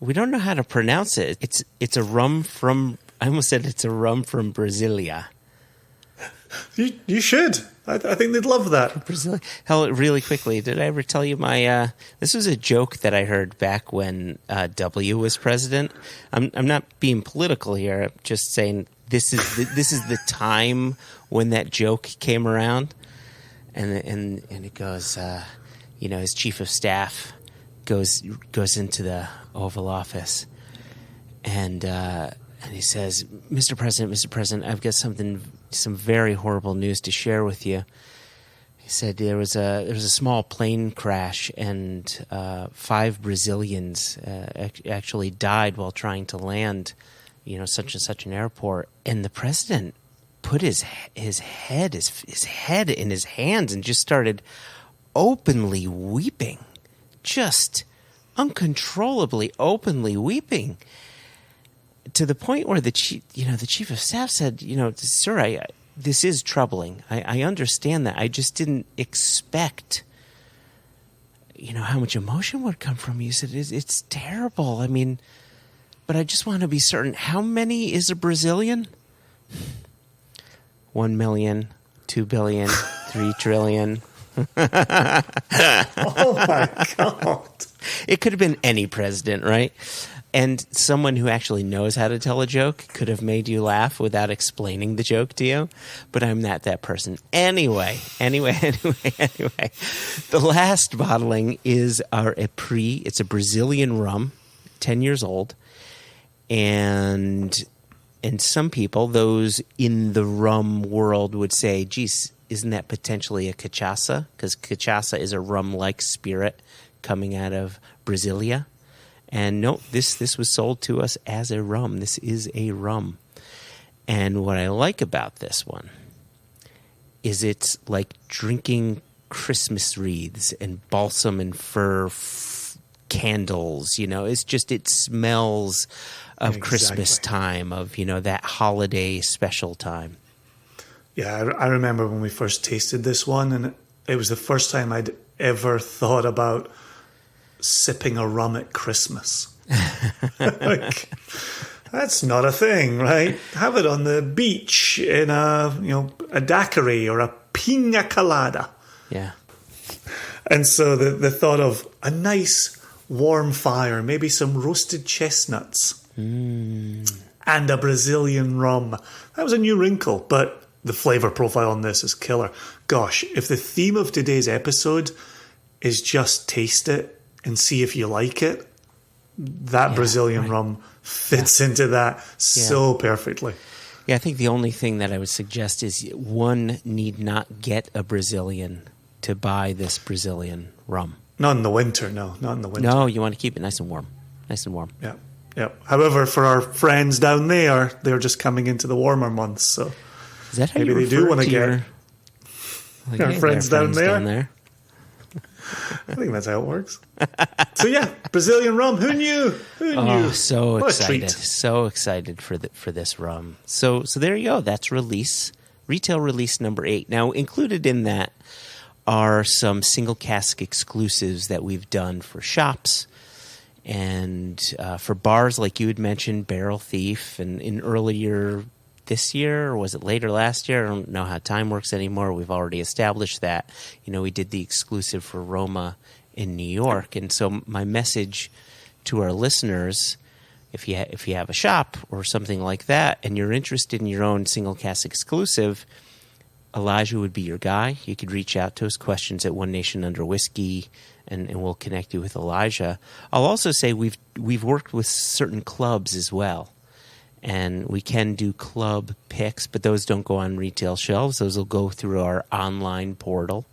We don't know how to pronounce it. It's a rum from, I almost said it's a rum from Brasilia. You should. I think they'd love that. Brazil. Hell, really quickly, did I ever tell you my? This was a joke that I heard back when W was president. I'm not being political here. I'm just saying this is the time when that joke came around, and it goes. His chief of staff goes into the Oval Office, and he says, Mr. President, I've got some very horrible news to share with you. He said there was a small plane crash, and 5 Brazilians actually died while trying to land, such and such an airport. And the president put his head in his hands and just started openly weeping, just uncontrollably openly weeping. To the point where the chief of staff said, sir, this is troubling. I understand that. I just didn't expect, how much emotion would come from you. He said, it's terrible. I mean, but I just want to be certain. How many is a Brazilian? 1 million, 2 billion, 3 trillion. Oh my God. It could have been any president, right? And someone who actually knows how to tell a joke could have made you laugh without explaining the joke to you. But I'm not that person. Anyway. The last bottling is our Epris. It's a Brazilian rum, 10 years old. And some people, those in the rum world, would say, geez, isn't that potentially a cachaça? Because cachaça is a rum-like spirit coming out of Brasilia. And no, this was sold to us as a rum. This is a rum. And what I like about this one is it's like drinking Christmas wreaths and balsam and fir candles. It smells of Christmas time, of, that holiday special time. Yeah, I remember when we first tasted this one, and it was the first time I'd ever thought about sipping a rum at Christmas. Like, that's not a thing, right? Have it on the beach in a daiquiri or a pina colada. Yeah. And so the thought of a nice warm fire, maybe some roasted chestnuts, and a Brazilian rum. That was a new wrinkle, but the flavor profile on this is killer. Gosh, if the theme of today's episode is just taste it and see if you like it, that Brazilian rum fits into that so perfectly. Yeah, I think the only thing that I would suggest is one need not get a Brazilian to buy this Brazilian rum. Not in the winter, no. Not in the winter. No, you want to keep it nice and warm. Yeah. However, for our friends down there, they're just coming into the warmer months, so is that how maybe you they do want to get our friends down there. I think that's how it works. So yeah, Brazilian rum. Who knew? Oh, so what excited! A treat. So excited for this rum. So there you go. That's retail release number 8. Now included in that are some single cask exclusives that we've done for shops and for bars, like you had mentioned, Barrel Thief, and in earlier this year, or was it later last year? I don't know how time works anymore. We've already established that. We did the exclusive for Roma in New York. And so my message to our listeners, if you have a shop or something like that and you're interested in your own single cask exclusive, Elijah would be your guy. You could reach out to us, questions at One Nation Under Whisky, and we'll connect you with Elijah. I'll also say we've worked with certain clubs as well. And we can do club picks, but those don't go on retail shelves. Those will go through our online portal.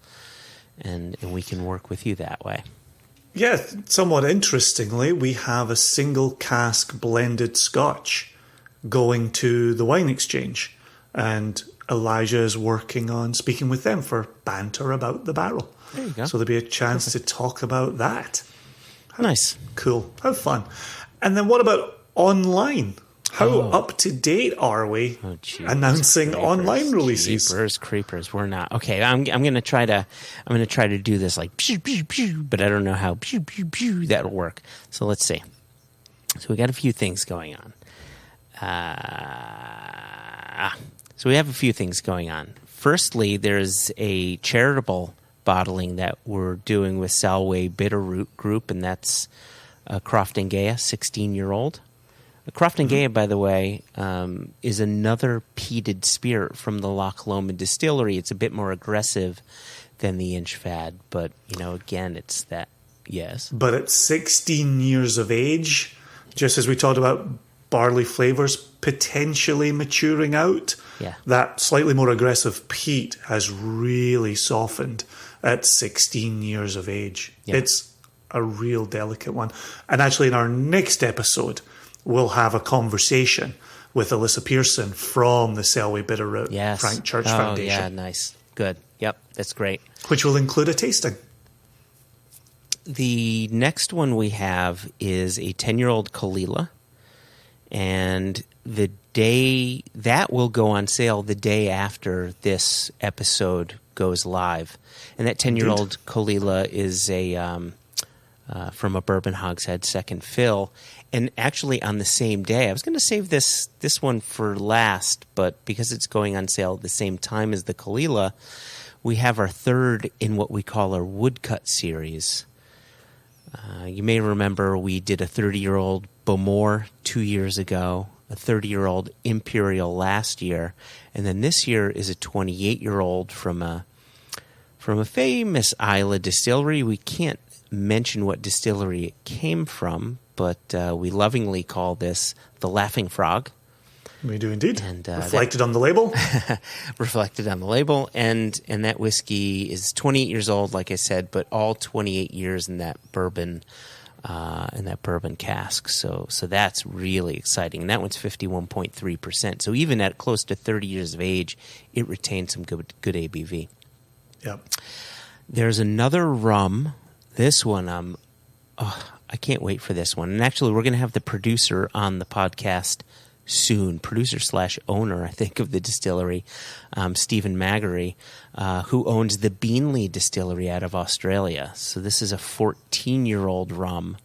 and we can work with you that way. Yeah, somewhat interestingly, we have a single cask blended Scotch going to the wine exchange, and Elijah is working on speaking with them for banter about the barrel. There you go. So there'll be a chance to talk about that. Nice. Cool. How fun. And then what about online? How up to date are we announcing online releases? Creepers. We're not. Okay, I'm going to try to do this like pew, pew, pew, but I don't know how pew, pew, pew that'll work. So let's see. So we got a few things going on. So we have a few things going on. Firstly, there's a charitable bottling that we're doing with Salway Bitterroot Group, and that's Croft and Gaia, 16-year-old. Croft and Gaia, by the way, is another peated spirit from the Loch Lomond Distillery. It's a bit more aggressive than the Inchfad, but, again, it's that, yes. But at 16 years of age, just as we talked about barley flavors potentially maturing out, that slightly more aggressive peat has really softened at 16 years of age. Yeah. It's a real delicate one. And actually, in our next episode, we'll have a conversation with Alyssa Pearson from the Selway Bitterroot Frank Church Foundation. Yeah, nice. Good. Yep, that's great. Which will include a tasting. The next one we have is a 10-year-old Kalila, and the day that will go on sale the day after this episode goes live. And that 10-year-old Kalila is a from a bourbon hogshead second fill. And actually on the same day, I was going to save this one for last, but because it's going on sale at the same time as the Kalila, we have our third in what we call our woodcut series. You may remember we did a 30-year-old Bowmore 2 years ago, a 30-year-old Imperial last year, and then this year is a 28-year-old from a famous Isla distillery. We can't mention what distillery it came from, but we lovingly call this the Laughing Frog. We do indeed. And, reflected on the label. Reflected on the label. And that whiskey is 28 years old, like I said, but all 28 years in that bourbon cask. So that's really exciting. And that one's 51.3%. So even at close to 30 years of age, it retains some good ABV. Yep. There's another rum. This one, I can't wait for this one. And actually, we're going to have the producer on the podcast soon, producer/owner, I think, of the distillery, Stephen Maggery, who owns the Beanley Distillery out of Australia. So this is a 14-year-old rum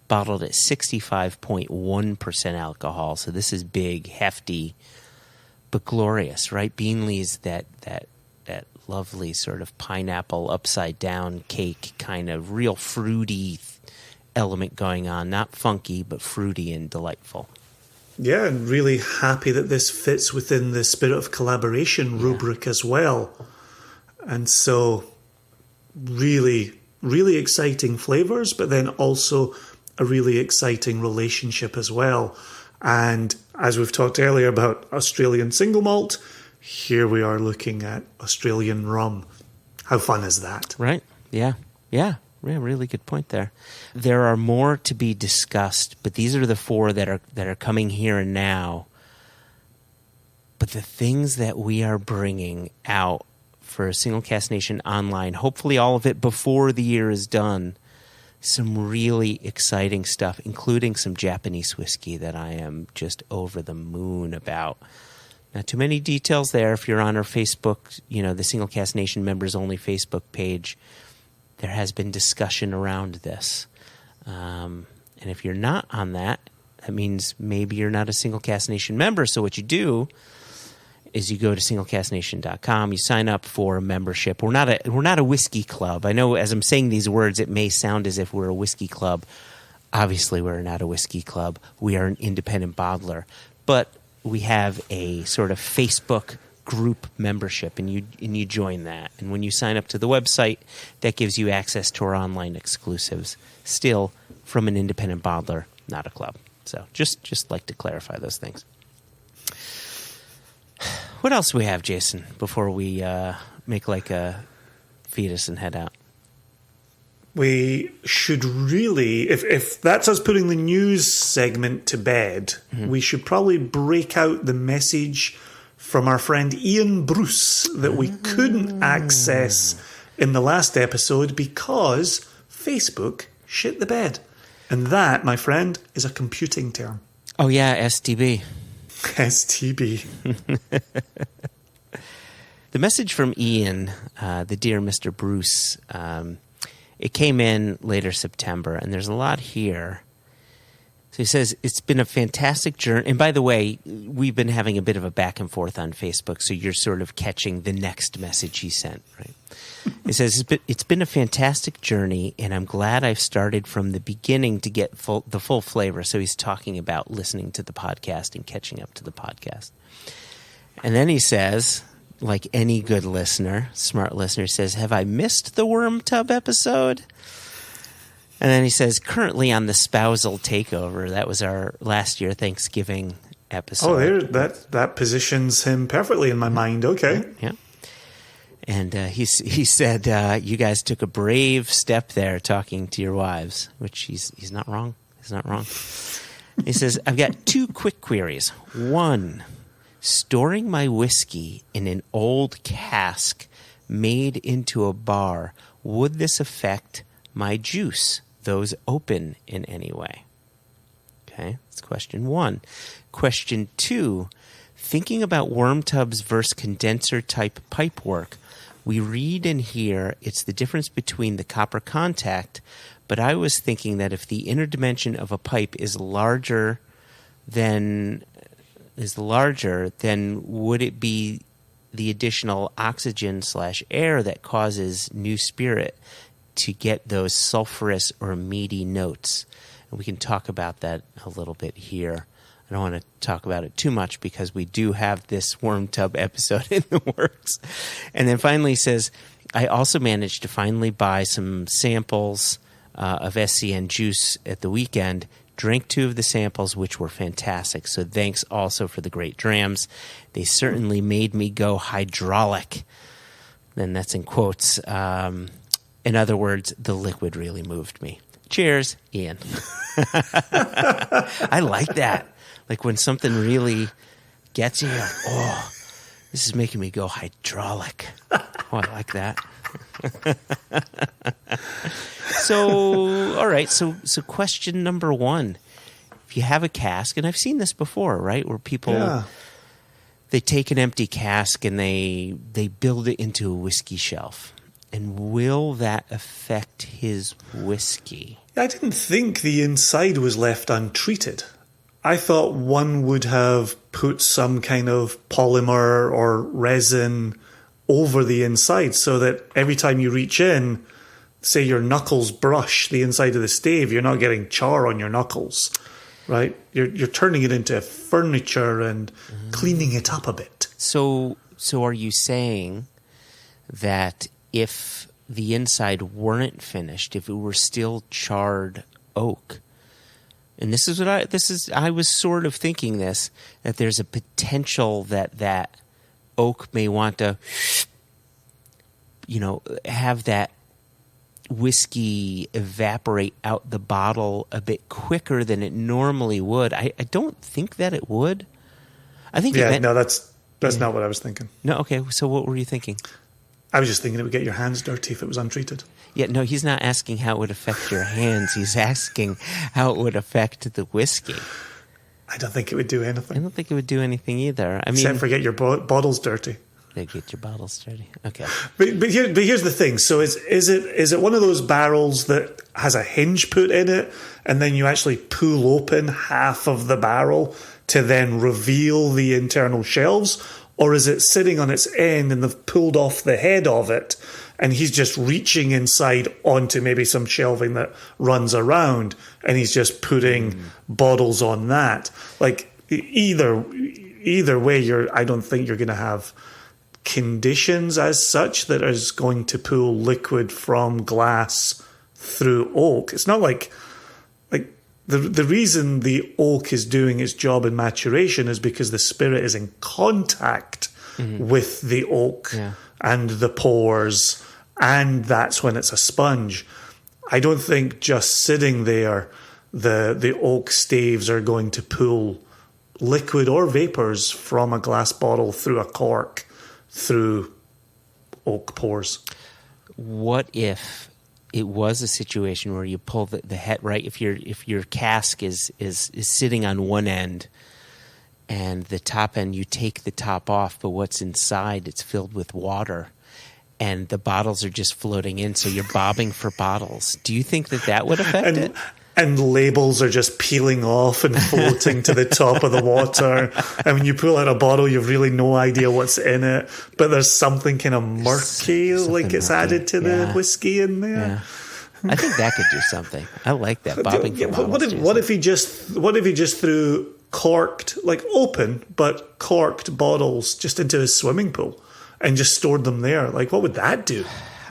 bottled at 65.1% alcohol. So this is big, hefty, but glorious, right? Beanley's that lovely sort of pineapple upside-down cake, kind of real fruity element going on. Not funky, but fruity and delightful. Yeah, and really happy that this fits within the spirit of collaboration rubric as well. And so really, really exciting flavors, but then also a really exciting relationship as well. And as we've talked earlier about Australian single malt, here we are looking at Australian rum. How fun is that? Right. Yeah. Really good point there. There are more to be discussed, but these are the four that are coming here and now. But the things that we are bringing out for Single Cask Nation Online, hopefully all of it before the year is done, some really exciting stuff, including some Japanese whiskey that I am just over the moon about. Not too many details there. If you're on our Facebook, the Single Cask Nation members only Facebook page, there has been discussion around this. And if you're not on that means maybe you're not a Single Cask Nation member. So what you do is you go to singlecasknation.com, you sign up for a membership. We're not a whiskey club. I know as I'm saying these words, it may sound as if we're a whiskey club. Obviously, we're not a whiskey club. We are an independent bottler. But we have a sort of Facebook group membership, and you join that. And when you sign up to the website, that gives you access to our online exclusives, still from an independent bottler, not a club. So just like to clarify those things. What else do we have, Jason, before we make like a fetus and head out? we should really, if that's us putting the news segment to bed, we should probably break out the message from our friend Ian Bruce that we couldn't access in the last episode because Facebook shit the bed. And that, my friend, is a computing term. Oh, yeah, STB. STB. The message from Ian, the dear Mr. Bruce, it came in later September, and there's a lot here. So he says, it's been a fantastic journey. And by the way, we've been having a bit of a back and forth on Facebook, so you're sort of catching the next message he sent, right? He says, it's been a fantastic journey, and I'm glad I've started from the beginning to get the full flavor. So he's talking about listening to the podcast and catching up to the podcast. And then he says, like any good listener, smart listener, says, have I missed the Worm Tub episode? And then he says, currently on the Spousal Takeover. That was our last year Thanksgiving episode. Oh, that positions him perfectly in my mind. Okay. Yeah. And he said, you guys took a brave step there talking to your wives, which he's not wrong. He's not wrong. He says, I've got two quick queries. One, storing my whiskey in an old cask made into a bar, would this affect my juice, those open in any way? Okay, that's question one. Question two, thinking about worm tubs versus condenser type pipe work, we read and hear it's the difference between the copper contact, but I was thinking that if the inner dimension of a pipe is larger, then would it be the additional oxygen/air that causes new spirit to get those sulfurous or meaty notes? And we can talk about that a little bit here. I don't want to talk about it too much because we do have this worm tub episode in the works. And then finally he says, I also managed to finally buy some samples of SCN juice at the weekend. Drank 2 of the samples, which were fantastic. So thanks also for the great drams. They certainly made me go hydraulic. Then that's in quotes. In other words, the liquid really moved me. Cheers, Ian. I like that. Like when something really gets you, like, oh, this is making me go hydraulic. Oh, I like that. So, all right. So question number one: if you have a cask, and I've seen this before, right, where people they take an empty cask and they build it into a whiskey shelf, and will that affect his whiskey? I didn't think the inside was left untreated. I thought one would have put some kind of polymer or resin over the inside so that every time you reach in, say your knuckles brush the inside of the stave, you're not getting char on your knuckles, right? You're turning it into furniture and cleaning it up a bit. So are you saying that if the inside weren't finished, if it were still charred oak, and I was sort of thinking this, that there's a potential that oak may want to, have that whiskey evaporate out the bottle a bit quicker than it normally would. I don't think that it would. I think that's not what I was thinking. No, okay. So what were you thinking? I was just thinking it would get your hands dirty if it was untreated. Yeah, no, he's not asking how it would affect your hands. He's asking how it would affect the whiskey. I don't think it would do anything. I don't think it would do anything either. Except for get your bottles dirty. They get your bottles dirty. Okay. But here's the thing. So is it one of those barrels that has a hinge put in it, and then you actually pull open half of the barrel to then reveal the internal shelves? Or is it sitting on its end and they've pulled off the head of it and he's just reaching inside onto maybe some shelving that runs around and he's just putting bottles on that? Like either way, I don't think you're going to have conditions as such that is going to pull liquid from glass through oak. It's not like the reason the oak is doing its job in maturation is because the spirit is in contact with the oak and the pores, and that's when it's a sponge. I don't think just sitting there, the oak staves are going to pull liquid or vapors from a glass bottle through a cork through oak pores. What if it was a situation where you pull the head, right? If your cask is sitting on one end and the top end, you take the top off, but what's inside, it's filled with water and the bottles are just floating in, so you're bobbing for bottles. Do you think that would affect it? And labels are just peeling off and floating to the top of the water. And when you pull out a bottle, you've really no idea what's in it. But there's something kind of murky, like it's added to the whiskey in there. Yeah. I think that could do something. I like that. Bobbing for bottles. What if he just threw corked, like open, but corked bottles just into his swimming pool and just stored them there? Like, what would that do?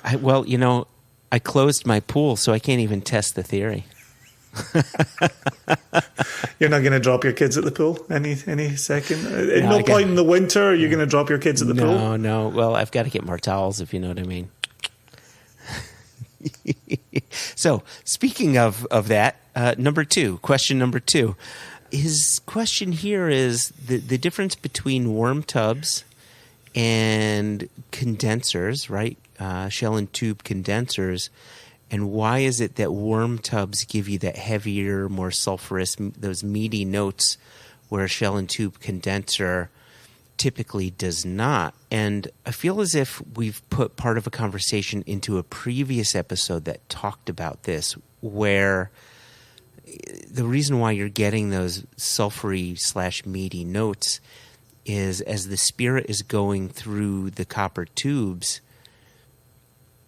I closed my pool, so I can't even test the theory. You're not going to drop your kids at the pool any second? At no point in the winter are you going to drop your kids at the pool? No. Well, I've got to get more towels, if you know what I mean. So, speaking of that, question number two. His question here is the difference between worm tubs and condensers, right? Shell and tube condensers. And why is it that worm tubs give you that heavier, more sulfurous, those meaty notes where a shell and tube condenser typically does not? And I feel as if we've put part of a conversation into a previous episode that talked about this, where the reason why you're getting those sulfury / meaty notes is as the spirit is going through the copper tubes,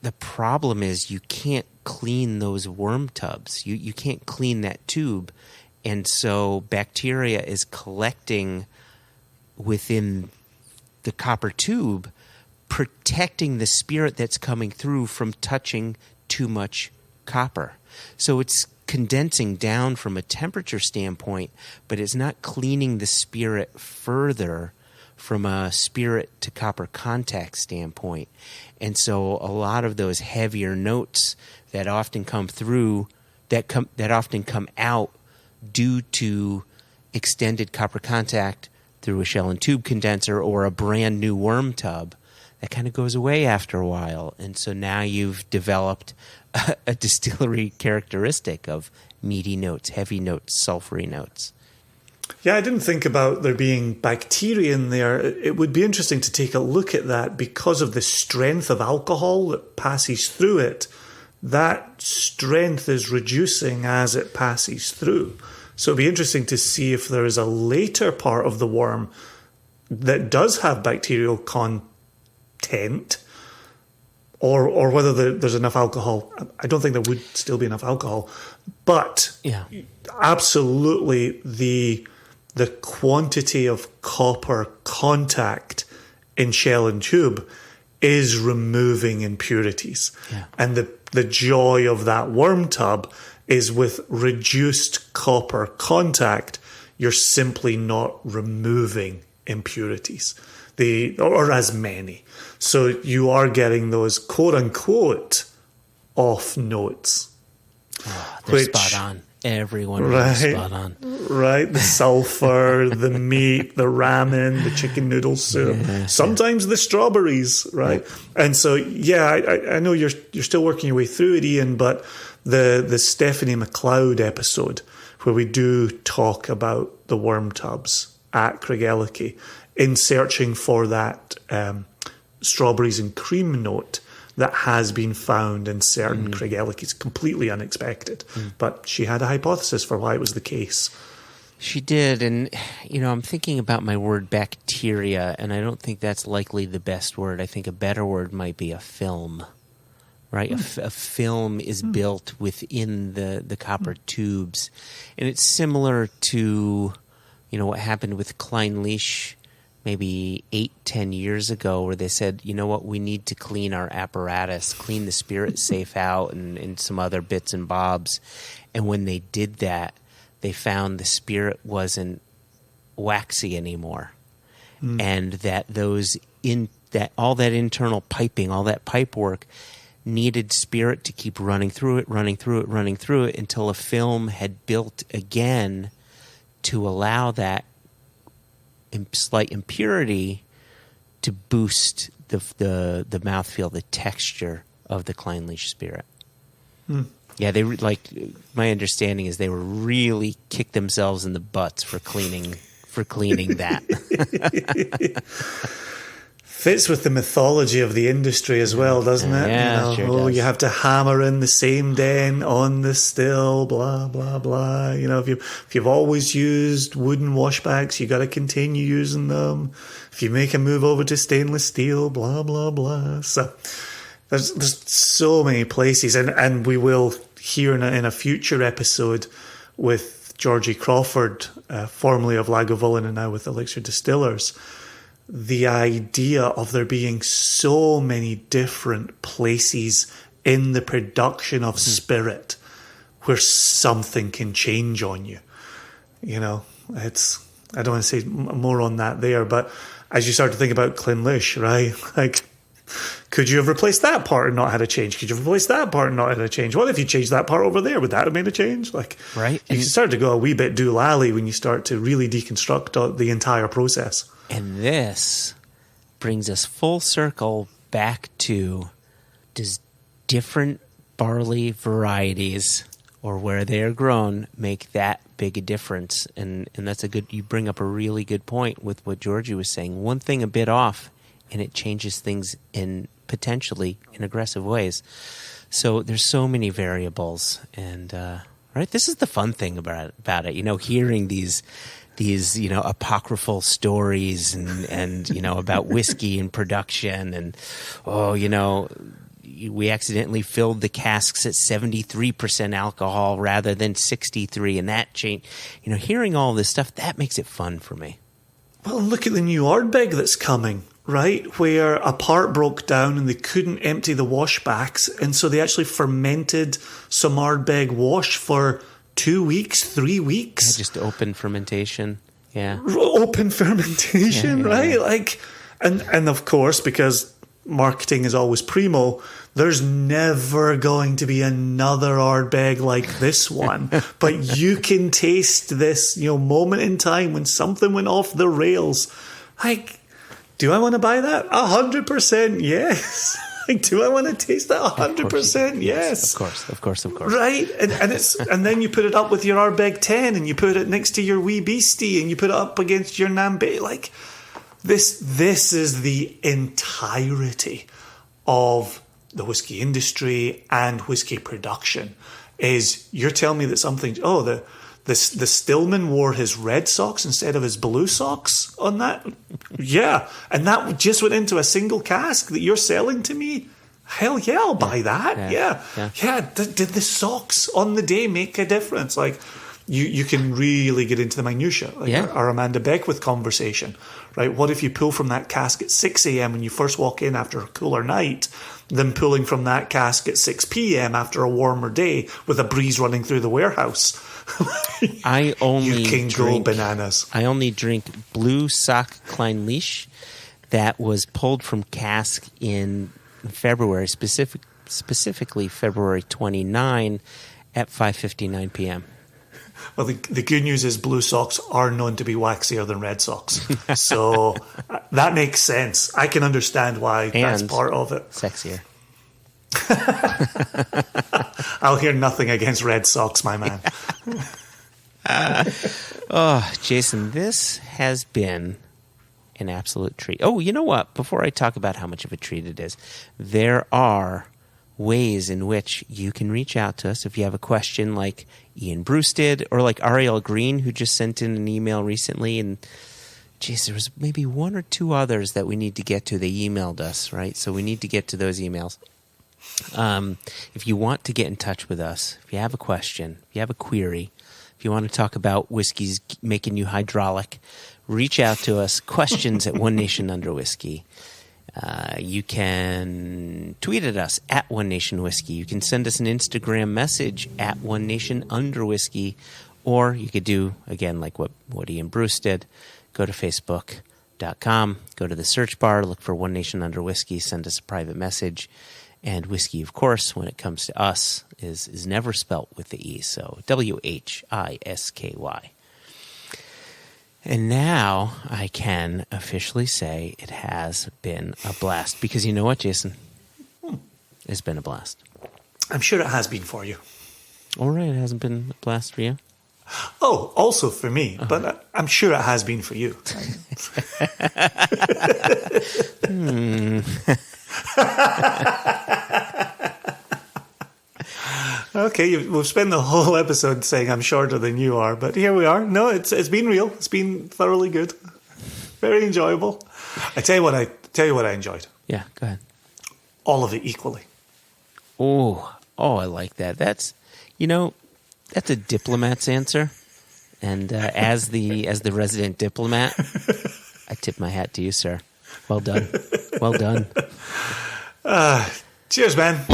the problem is you can't clean those worm tubs. You can't clean that tube. And so bacteria is collecting within the copper tube, protecting the spirit that's coming through from touching too much copper. So it's condensing down from a temperature standpoint, but it's not cleaning the spirit further from a spirit to copper contact standpoint. And so a lot of those heavier notes that often come through, that often come out due to extended copper contact through a shell and tube condenser or a brand new worm tub, that kind of goes away after a while. And so now you've developed a distillery characteristic of meaty notes, heavy notes, sulfury notes. Yeah, I didn't think about there being bacteria in there. It would be interesting to take a look at that because of the strength of alcohol that passes through it. That strength is reducing as it passes through. So it'd be interesting to see if there is a later part of the worm that does have bacterial content, or whether there's enough alcohol. I don't think there would still be enough alcohol. But absolutely the quantity of copper contact in shell and tube is removing impurities. Yeah. And the joy of that worm tub is with reduced copper contact, you're simply not removing impurities, or as many. So you are getting those quote-unquote off notes. Oh, they're spot on. Everyone is spot on. Right, the sulfur, the meat, the ramen, the chicken noodle soup, sometimes the strawberries, right? And so, I know you're still working your way through it, Ian, but the Stephanie McLeod episode where we do talk about the worm tubs at Craigellachie in searching for that strawberries and cream note that has been found in certain Craigellachie. It's completely unexpected, but she had a hypothesis for why it was the case. She did, and I'm thinking about my word bacteria, and I don't think that's likely the best word. I think a better word might be a film, right? A film is built within the copper tubes, and it's similar to what happened with Kleinlich maybe 8-10 years ago, where they said, you know what, we need to clean our apparatus, clean the spirit safe out and some other bits and bobs. And when they did that, they found the spirit wasn't waxy anymore. And that all that internal piping, all that pipe work needed spirit to keep running through it until a film had built again to allow that slight impurity to boost the mouthfeel, the texture of the Clynelish spirit. Yeah, they my understanding is they were really kicked themselves in the butts for cleaning that. Fits with the mythology of the industry as well, doesn't it? Yeah, sure does. You have to hammer in the same dent on the still, blah blah blah. If you've always used wooden washbacks, you got to continue using them. If you make a move over to stainless steel, blah blah blah. So there's so many places, and we will hear in a future episode with Georgie Crawford, formerly of Lagavulin and now with Elixir Distillers, the idea of there being so many different places in the production of spirit where something can change on you. I don't want to say more on that there, but as you start to think about Clynelish, right? Like, could you have replaced that part and not had a change? Could you have replaced that part and not had a change? What if you changed that part over there? Would that have made a change? Right. You start to go a wee bit doolally when you start to really deconstruct the entire process. And this brings us full circle back to, does different barley varieties or where they are grown make that big a difference? And that's you bring up a really good point with what Georgie was saying. One thing a bit off, and it changes things potentially in aggressive ways. So there's so many variables, and right, this is the fun thing about it. Hearing these apocryphal stories and about whiskey and production, and we accidentally filled the casks at 73% alcohol rather than 63, and that changed. Hearing all this stuff, that makes it fun for me. Well, look at the new Ardbeg that's coming, right? Where a part broke down and they couldn't empty the washbacks, and so they actually fermented some Ardbeg wash for 2 weeks, 3 weeks. Yeah, just open fermentation. Yeah. Open fermentation, yeah, right? Yeah. And of course, because marketing is always primo, there's never going to be another Ardbeg like this one. But you can taste this, moment in time when something went off the rails. Do I want to buy that? 100% yes. Do I want to taste that? 100% yes. Of course. Right? And then you put it up with your Ardbeg 10 and you put it next to your Wee Beastie and you put it up against your Nambe. This is the entirety of the whiskey industry and whiskey production. Is you're telling me that something, the Stillman wore his red socks instead of his blue socks on that? Yeah. And that just went into a single cask that you're selling to me? Hell yeah, I'll buy that. Yeah. Did the socks on the day make a difference? You can really get into the minutiae. Our Amanda Beckwith conversation, right? What if you pull from that cask at 6 a.m. when you first walk in after a cooler night, than pulling from that cask at 6 p.m. after a warmer day with a breeze running through the warehouse? You can go bananas. I only drink blue sock Clynelish that was pulled from cask in February, specifically February 29 at 5:59 p.m. Well, the good news is blue socks are known to be waxier than red socks. So that makes sense. I can understand why that's part of it. Sexier. I'll hear nothing against red socks, my man. Jason, this has been an absolute treat. Oh, you know what? Before I talk about how much of a treat it is, there are ways in which you can reach out to us if you have a question like Ian Bruce did, or like Ariel Green, who just sent in an email recently. And geez, there was maybe one or two others that we need to get to. They emailed us, right? So we need to get to those emails. If you want to get in touch with us, if you have a question, if you have a query, if you want to talk about whiskeys making you hydraulic, reach out to us, questions at One Nation Under Whisky. You can tweet at us at One Nation Whisky. You can send us an Instagram message at One Nation Under Whisky, or you could do, again, like what Ian Bruce did, go to Facebook.com, go to the search bar, look for One Nation Under Whisky, send us a private message, And whiskey, of course, when it comes to us, is never spelt with the E. So WHISKY. And now I can officially say it has been a blast. Because you know what, Jason? It's been a blast. I'm sure it has been for you. All right, it hasn't been a blast for you? Oh, also for me, but I'm sure it has been for you. Okay, we've spent the whole episode saying I'm shorter than you are, but here we are. No, it's been real. It's been thoroughly good, very enjoyable. I tell you what I enjoyed. Yeah, go ahead. All of it equally. Oh, I like that. That's a diplomat's answer. And as the resident diplomat, I tip my hat to you, sir. Well done. Well done. Cheers, man.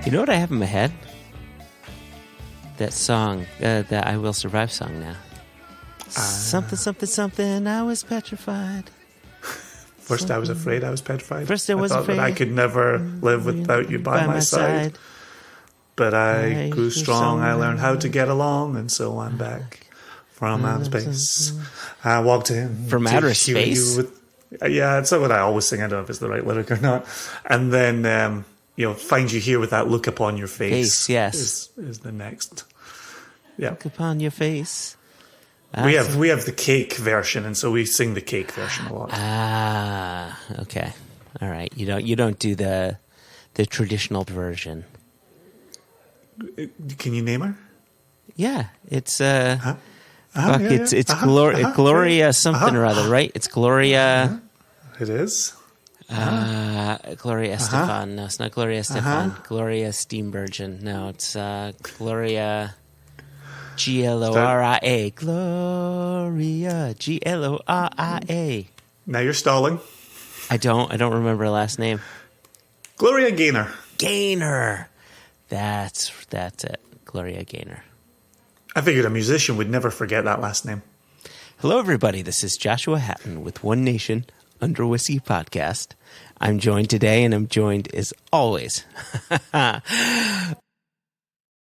You know what I have in my head? That song, the I Will Survive song now. Something, something, something, I was petrified. First I was afraid I was petrified. First I was thought afraid that I could never live without you by my side. But I grew strong, I learned how to get along, and so I'm back from outer space. I walked in. From outer space? Yeah, that's what I always sing. I don't know if it's the right lyric or not. And then, find you here with that look upon your face. Yes. Is the next. Yeah. Look upon your face. We have the cake version, and so we sing the cake version a lot. Okay. All right. You don't do the traditional version. Can you name her? Yeah, it's it's Gloria something or other, right? It's Gloria. It is. Gloria Estefan. No, it's not Gloria Estefan. Gloria Steenburgen. No, it's Gloria Gloria. Gloria Gloria. Now you're stalling. I don't remember her last name. Gloria Gaynor. That's it. Gloria Gaynor. I figured a musician would never forget that last name. Hello, everybody. This is Joshua Hatton with One Nation Under Whisky podcast. I'm joined today, and I'm joined as always